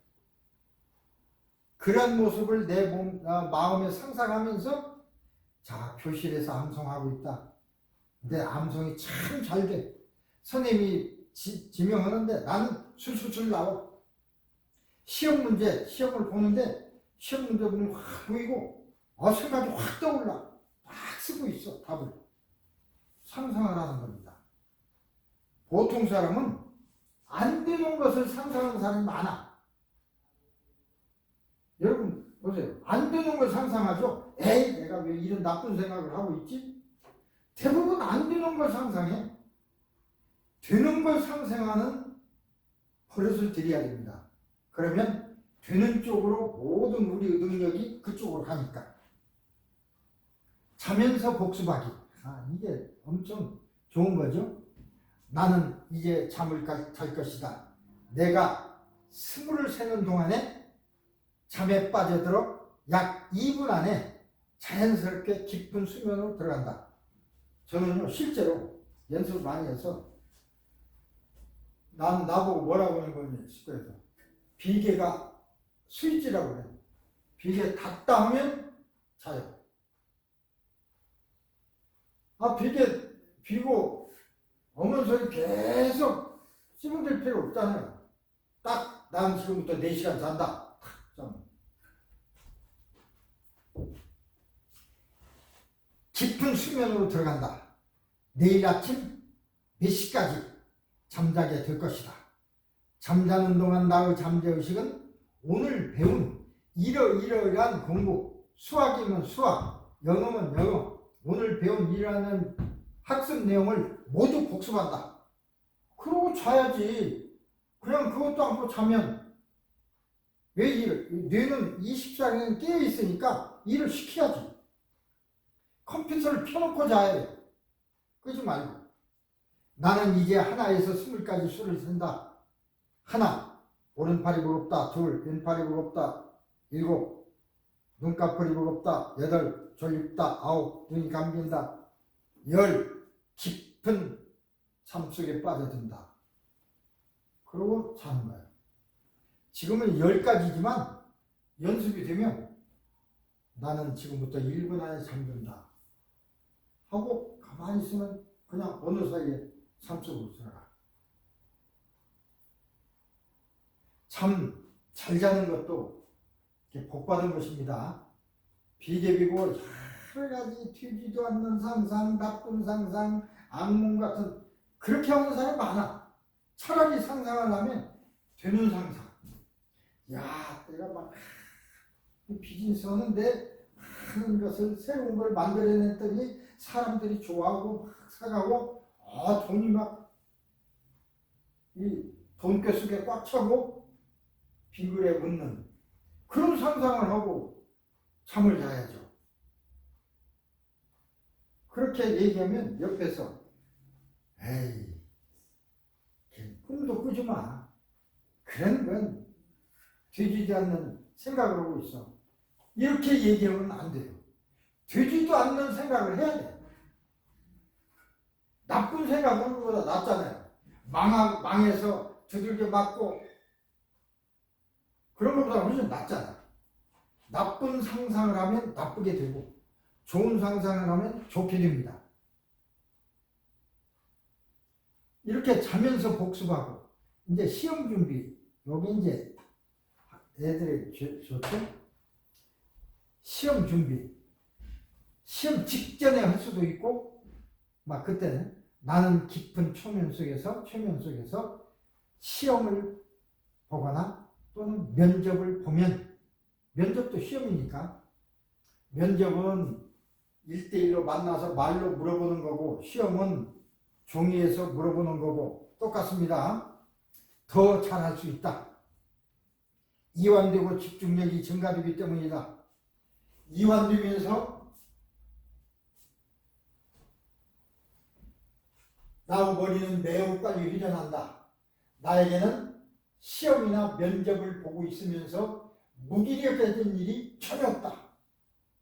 그런 모습을 내 마음에 상상하면서 자, 교실에서 암송하고 있다. 내 암송이 참 잘 돼. 선생님이 지명하는데 나는 술술술 나와. 시험을 보는데 시험 문제 보면 확 보이고 생각이 확 떠올라. 막 쓰고 있어, 답을. 상상을 하는 겁니다. 보통 사람은 안 되는 것을 상상하는 사람이 많아. 여러분 보세요. 안 되는 걸 상상하죠. 에이, 내가 왜 이런 나쁜 생각을 하고 있지? 대부분 안 되는 걸 상상해. 되는 걸 상상하는 버릇을 들여야 됩니다. 그러면 되는 쪽으로 모든 우리 능력이 그쪽으로 가니까. 자면서 복습하기. 이게 엄청 좋은 거죠. 나는 이제 잠을 잘 것이다. 내가 스물을 세는 동안에 잠에 빠져들어 약 2분 안에 자연스럽게 깊은 수면으로 들어간다. 저는요, 실제로 연습을 많이 해서 나보고 뭐라고 하는 거니, 식구에서. 비계가 스위치라고 그래요. 비계 닫다 하면 자요. 비계 비고 어머니 소리 계속 씹어댈 필요 없잖아요. 딱, 난 지금부터 4시간 잔다. 깊은 수면으로 들어간다. 내일 아침 몇 시까지 잠자게 될 것이다. 잠자는 동안 나의 잠재의식은 오늘 배운 이러이러한 공부, 수학이면 수학, 영어면 영어, 오늘 배운 이러한 학습 내용을 모두 복습한다. 그러고 자야지. 그냥 그것도 안 하고 자면 왜 일을? 뇌는 24시간 깨어 있으니까 일을 시켜야지. 컴퓨터를 켜놓고 자야 돼. 그러지 말고. 나는 이제 하나에서 20까지 수를 센다. 하나, 오른팔이 무겁다. 둘, 왼팔이 무겁다. 7, 눈꺼풀이 무겁다. 8, 졸립다. 9, 눈이 감긴다. 10, 깊은 잠 속에 빠져든다. 그러고 자는 거예요. 지금은 10가지지만 연습이 되면 나는 지금부터 1분 안에 잠든다 하고 가만히 있으면 그냥 어느 사이에 잠 속으로 들어가. 잠 잘 자는 것도 복 받은 것입니다. 비계비고 여러 가지 튀지도 않는 상상, 나쁜 상상, 악몽 같은 그렇게 하는 사람이 많아. 차라리 상상을 하면 되는 상상. 야, 내가 막 비즈니스 하는데 하는 것을 새로운 걸 만들어냈더니 사람들이 좋아하고 막 사가고 돈이 막 이 돈깨 속에 꽉 차고 빙그레 웃는 그런 상상을 하고 잠을 자야죠. 그렇게 얘기하면 옆에서 에이, 꿈도 꾸지 마. 그런 건 되지도 않는 생각을 하고 있어. 이렇게 얘기하면 안 돼요. 되지도 않는 생각을 해야 돼. 나쁜 생각은 그보다 낫잖아요. 망해서 두들겨 맞고 그런 것보다 훨씬 낫잖아. 나쁜 상상을 하면 나쁘게 되고 좋은 상상을 하면 좋게 됩니다. 이렇게 자면서 복습하고 이제 시험 준비, 여기 이제 애들이 좋죠? 시험 준비, 시험 직전에 할 수도 있고 막 그때는 나는 깊은 초면 속에서 시험을 보거나 또는 면접을 보면, 면접도 시험이니까 면접은 1대1로 만나서 말로 물어보는 거고 시험은 종이에서 물어보는 거고 똑같습니다. 더 잘할 수 있다. 이완되고 집중력이 증가되기 때문이다. 이완되면서 나의 머리는 매우 빨리 휴전한다. 나에게는 시험이나 면접을 보고 있으면서 무기력해진 일이 전혀 없다.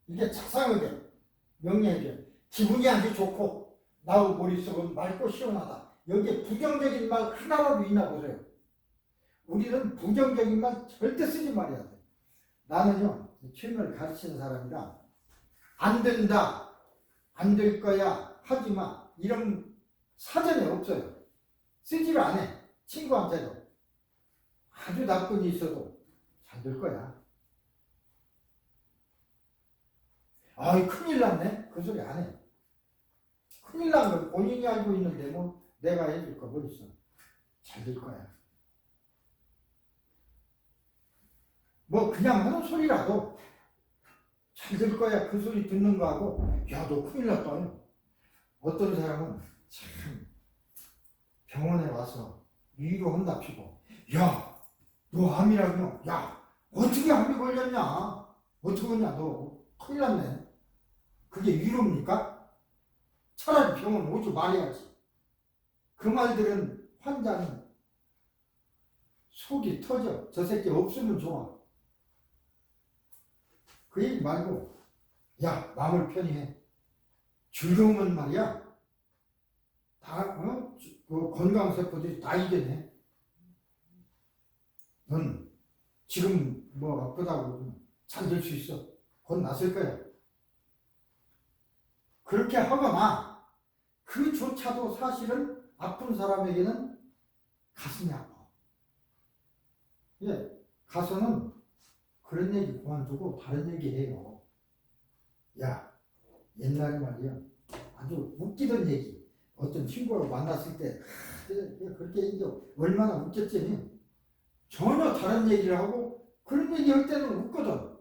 이게 자상하게 명료해져. 기분이 아주 좋고 나의 머릿속은 맑고 시원하다. 여기에 부정적인 말 하나라도 있나 보세요. 우리는 부정적인 말 절대 쓰지 말아야 돼. 나는요, 최면을 가르치는 사람이라 안 된다, 안 될 거야, 하지 마. 이런 사전에 없어요. 쓰지를 않아. 친구한테도. 아주 나쁜 일이 있어도 잘 될 거야. 아이 큰일 났네 그 소리 안 해. 큰일 난 걸 본인이 알고 있는데 뭐 내가 해줄 거 뭐 있어. 잘 될 거야. 뭐 그냥 하는 소리라도 잘 될 거야. 그 소리 듣는 거하고 야 너 큰일 났다. 어떤 사람은 참 병원에 와서 위로한답시고 야 너 암이라며. 야 어떻게 암이 걸렸냐. 어떡하냐 너 큰일 났네. 그게 위로입니까? 차라리 병원 오지 말아야지. 그 말들은 환자는 속이 터져. 저 새끼 없으면 좋아. 그 얘기 말고 야 마음을 편히 해. 즐거우면 말이야 다 그 건강세포들이 다 이겨내. 넌 지금 뭐 아프다고 잘 될 수 있어. 곧 낫을 거야. 그렇게 하거나 그조차도 사실은 아픈 사람에게는 가슴이 아파. 예, 가서는 그런 얘기 그만두고 다른 얘기 해요. 야, 옛날에 말이야 아주 웃기던 얘기. 어떤 친구를 만났을 때 그렇게 이제 얼마나 웃겼지. 전혀 다른 얘기를 하고 그런 얘기 할 때는 웃거든.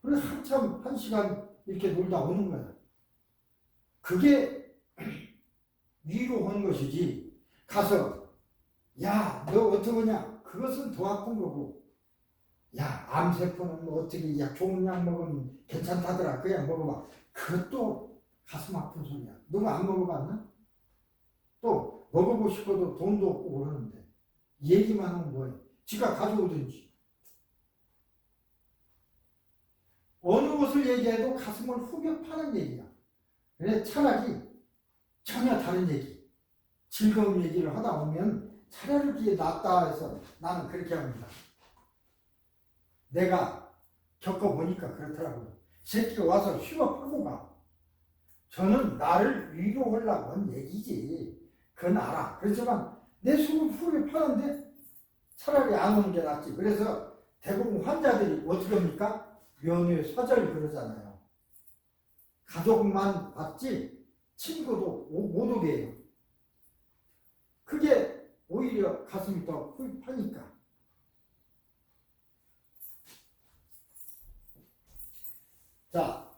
그래서 한참 1시간 이렇게 놀다 오는 거야. 그게 위로하는 것이지. 가서 야 너 어떡하냐 그것은 더 아픈 거고. 야 암세포는 뭐 어떻게 야 좋은 약 먹으면 괜찮다더라 그냥 먹어봐. 그것도 가슴 아픈 소리야. 너가 안 먹어봤나? 또 먹어보고 싶어도 돈도 없고 그러는데 얘기만 하면 뭐해. 지가 가져오든지. 어느 것을 얘기해도 가슴을 후벼 파는 얘기야. 그래 차라리 전혀 다른 얘기 즐거운 얘기를 하다 보면 차라리 그게 낫다 해서 나는 그렇게 합니다. 내가 겪어보니까 그렇더라고요. 새끼가 와서 휘업하고 가. 저는 나를 위로하려고 한 얘기지. 그건 알아. 그렇지만 내 속을 후벼 파는데 차라리 안 오는 게 낫지. 그래서 대부분 환자들이 어떻게 합니까? 면회사절 그러잖아요. 가족만 봤지 친구도 못 오게 해요. 그게 오히려 가슴이 더 후벼파니까. 자,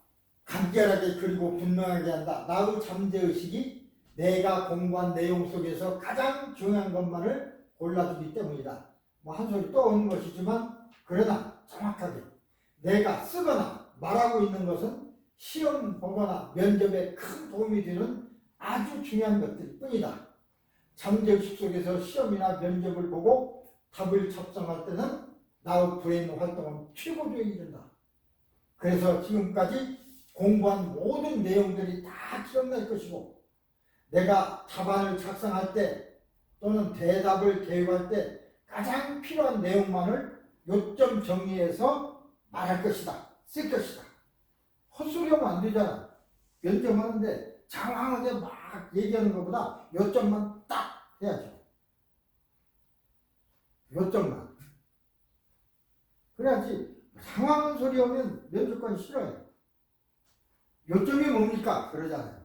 간결하게 그리고 분명하게 한다. 나의 잠재의식이 내가 공부한 내용 속에서 가장 중요한 것만을 골라주기 때문이다. 뭐 한 소리 떠오는 것이지만 그러나 정확하게 내가 쓰거나 말하고 있는 것은 시험 보거나 면접에 큰 도움이 되는 아주 중요한 것들 뿐이다. 잠재의식 속에서 시험이나 면접을 보고 답을 작성할 때는 나의 브레인 활동은 최고조에 이른다. 그래서 지금까지 공부한 모든 내용들이 다 기억날 것이고 내가 답안을 작성할 때 또는 대답을 계획할 때 가장 필요한 내용만을 요점 정리해서 말할 것이다. 쓸 것이다. 헛소리하면 안 되잖아. 면접하는데 장황하게 막 얘기하는 것보다 요점만 딱 해야죠. 요점만. 그래야지 장황한 소리 하면 면접관이 싫어요. 요점이 뭡니까? 그러잖아요.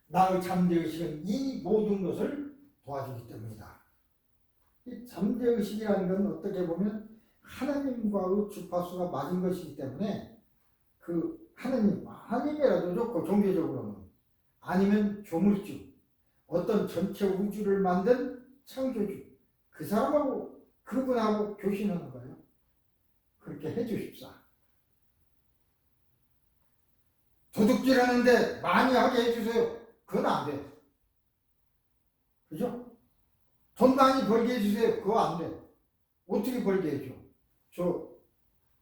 나의 잠재의식은 이 모든 것을 도와주기 때문이다. 이 잠재의식이라는 건 어떻게 보면 하나님과의 주파수가 맞은 것이기 때문에 그 하나님이라도 좋고 종교적으로는 아니면 조물주 어떤 전체 우주를 만든 창조주 그 사람하고 그분하고 교신하는 거예요. 그렇게 해주십사. 도둑질하는데 많이 하게 해주세요. 그건 안 돼. 그죠? 돈 많이 벌게 해주세요. 그거 안 돼. 어떻게 벌게 해줘?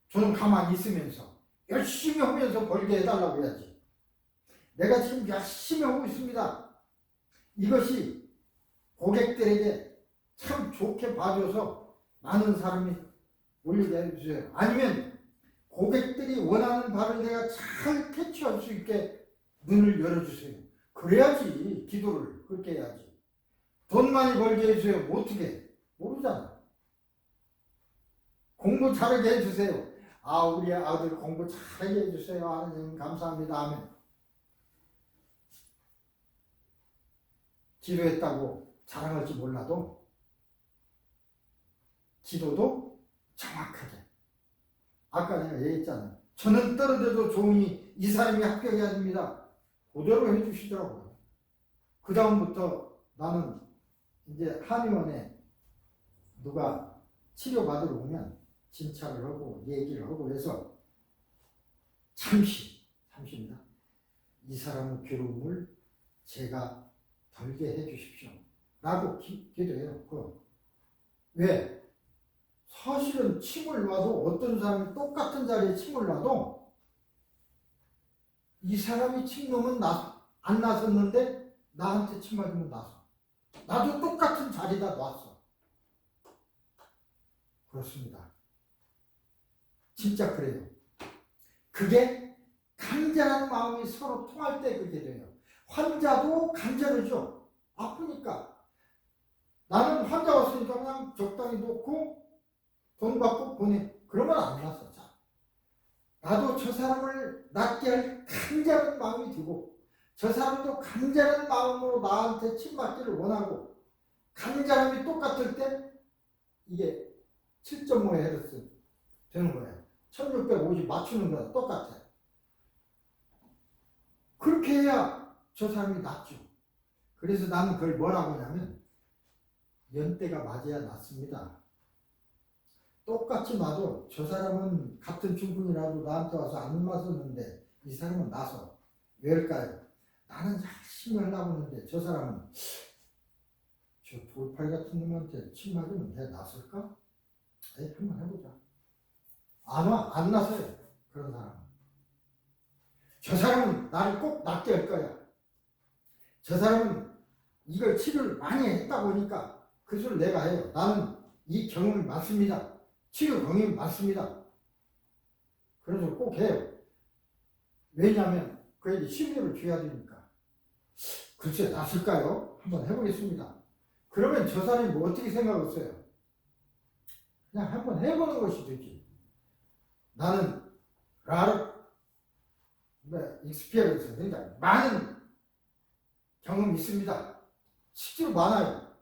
저는 가만히 있으면서 열심히 하면서 벌게 해달라고 해야지. 내가 지금 열심히 하고 있습니다. 이것이 고객들에게 참 좋게 봐줘서 많은 사람이 올리게 해주세요. 아니면 고객들이 원하는 바를 내가 잘 캐치할 수 있게 눈을 열어주세요. 그래야지. 기도를 그렇게 해야지. 돈 많이 벌게 해주세요. 어떻게? 모르잖아. 공부 잘하게 해주세요. 아, 우리 아들 공부 잘하게 해주세요. 하나님 감사합니다 하면 기도했다고 자랑할지 몰라도 기도도 정확하게. 아까 내가 얘기했잖아요. 저는 떨어져도 좋으니 이 사람이 합격해야 됩니다. 그대로 해주시더라고요. 그 다음부터 나는 이제 한의원에 누가 치료받으러 오면 진찰을 하고 얘기를 하고 해서 잠시입니다. 이 사람의 괴로움을 제가 덜게 해주십시오. 라고 기도해요. 왜? 사실은 침을 놔도 어떤 사람이 똑같은 자리에 침을 놔도 이 사람이 침 놓으면 안 나섰는데 나한테 침 맞으면 나서. 나도 똑같은 자리다 놨어. 그렇습니다. 진짜 그래요. 그게 간절한 마음이 서로 통할 때 그렇게 돼요. 환자도 간절하죠. 아프니까. 나는 환자 왔으니까 그냥 적당히 놓고 돈 받고 보내. 그러면 안 났어. 자, 나도 저 사람을 낫게 할 간절한 마음이 들고 저 사람도 간절한 마음으로 나한테 침 맞기를 원하고 간절함이 똑같을 때 이게 7.5Hz 되는 거예요. 1650 맞추는 거랑 똑같아. 그렇게 해야 저 사람이 낫죠. 그래서 나는 그걸 뭐라고 하냐면 연대가 맞아야 낫습니다. 똑같이 놔도 저 사람은 같은 충분이라도 나한테 와서 안 맞았는데 이 사람은 나서. 왜일까요? 나는 열심히 하려고 하는데 저 사람은 저 돌팔 같은 놈한테 침 맞으면 내가 낫을까? 에이, 한번 해보자. 안 나서요. 그런 사람은. 저 사람은 나를 꼭 낫게 할 거야. 저 사람은 이걸 치료를 많이 했다 보니까 그 소리를 내가 해요. 나는 이 경험이 많습니다. 치료 경험이 많습니다. 그래서 꼭 해요. 왜냐하면 그에게 신뢰를 줘야 되니까. 글쎄 낫을까요? 한번 해보겠습니다. 그러면 저 사람이 뭐 어떻게 생각했어요? 그냥 한번 해보는 것이 되지. 나는 익스피리언스, 그러니까 많은 경험이 있습니다. 실제로 많아요.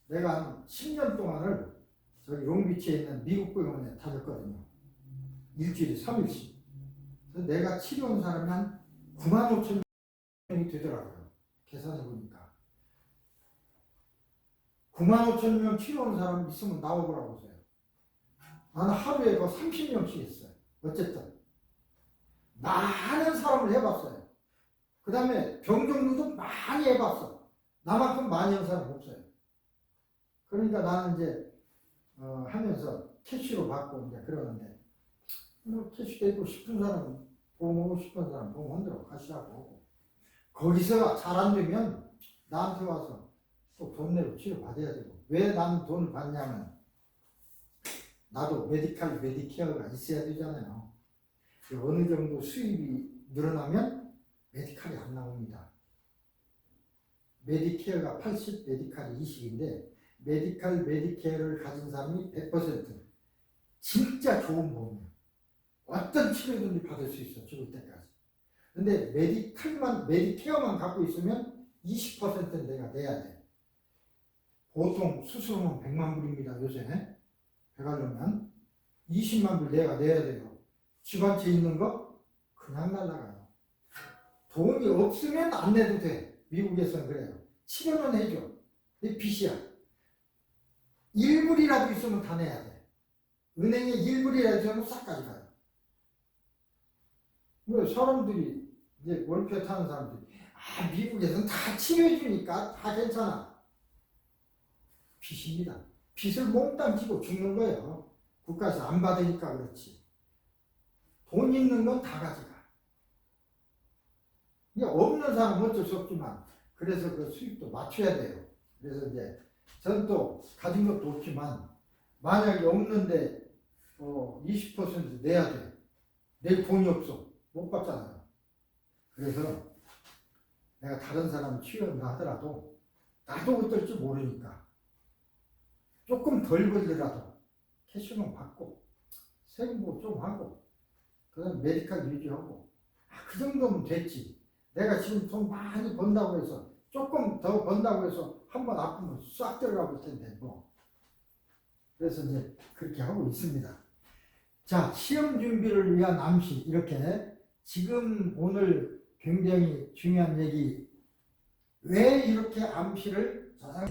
내가 한 10년 동안을 저기 롱비치에 있는 미국 병원에 다녔거든요. 일주일에 3일씩. 그래서 내가 치료한 사람이 한 9만 5천 명이 되더라고요. 계산해 보니까. 9만 5천 명 치료한 사람 있으면 나와보라고 하세요. 나는 하루에 30명씩 했어요. 어쨌든 많은 사람을 해봤어요. 그 다음에 병 종류도 많이 해봤어. 나만큼 많이 한 사람 없어요. 그러니까 나는 이제 하면서 캐시로 받고 이제 그러는데 캐시 되고 싶은 사람 보험하고 싶은 사람 보험하도록 가시라고. 거기서 잘 안 되면 나한테 와서 또 돈 내고 치료 받아야 되고. 왜 나는 돈을 받냐면 나도 메디케어가 있어야 되잖아요. 어느 정도 수입이 늘어나면 메디칼이 안 나옵니다. 메디케어가 80, 메디칼이 20인데 메디케어를 가진 사람이 100% 진짜 좋은 보험이에요. 어떤 치료든지 받을 수 있어, 죽을 때까지. 근데 메디케어만 갖고 있으면 20%는 내가 내야 돼. 보통 수술은 100만 불입니다, 요새. 배가려면 20만 불 내가 내야 돼요. 집 한 채 있는 거 그냥 날라가요. 돈이 없으면 안 내도 돼. 미국에서는 그래요. 치료는 해줘. 이게 빚이야. 1불이라도 있으면 다 내야 돼. 은행에 1불이라도 있으면 싹 가져가요. 왜 사람들이 이제 월표 타는 사람들이 미국에서는 다 치료해주니까 다 괜찮아. 빚입니다. 빚을 몽땅 지고 죽는 거예요. 국가에서 안 받으니까 그렇지. 돈 있는 건 다 가져가. 이게 없는 사람은 어쩔 수 없지만 그래서 그 수입도 맞춰야 돼요. 그래서 이제 저는 또 가진 것도 없지만 만약에 없는데 20% 내야 돼. 낼 돈이 없어. 못 받잖아요. 그래서 내가 다른 사람 치료한다 하더라도 나도 어떨 줄 모르니까 조금 덜 벌더라도 캐시만 받고 세금보험 좀 하고 그다음 메디칼 유지하고 그 정도면 됐지. 내가 지금 돈 많이 번다고 해서 조금 더 번다고 해서 한번 아프면 싹 들어가 볼 텐데 뭐. 그래서 이제 그렇게 하고 있습니다. 자, 시험 준비를 위한 암시 이렇게 지금 오늘 굉장히 중요한 얘기 왜 이렇게 암시를 자상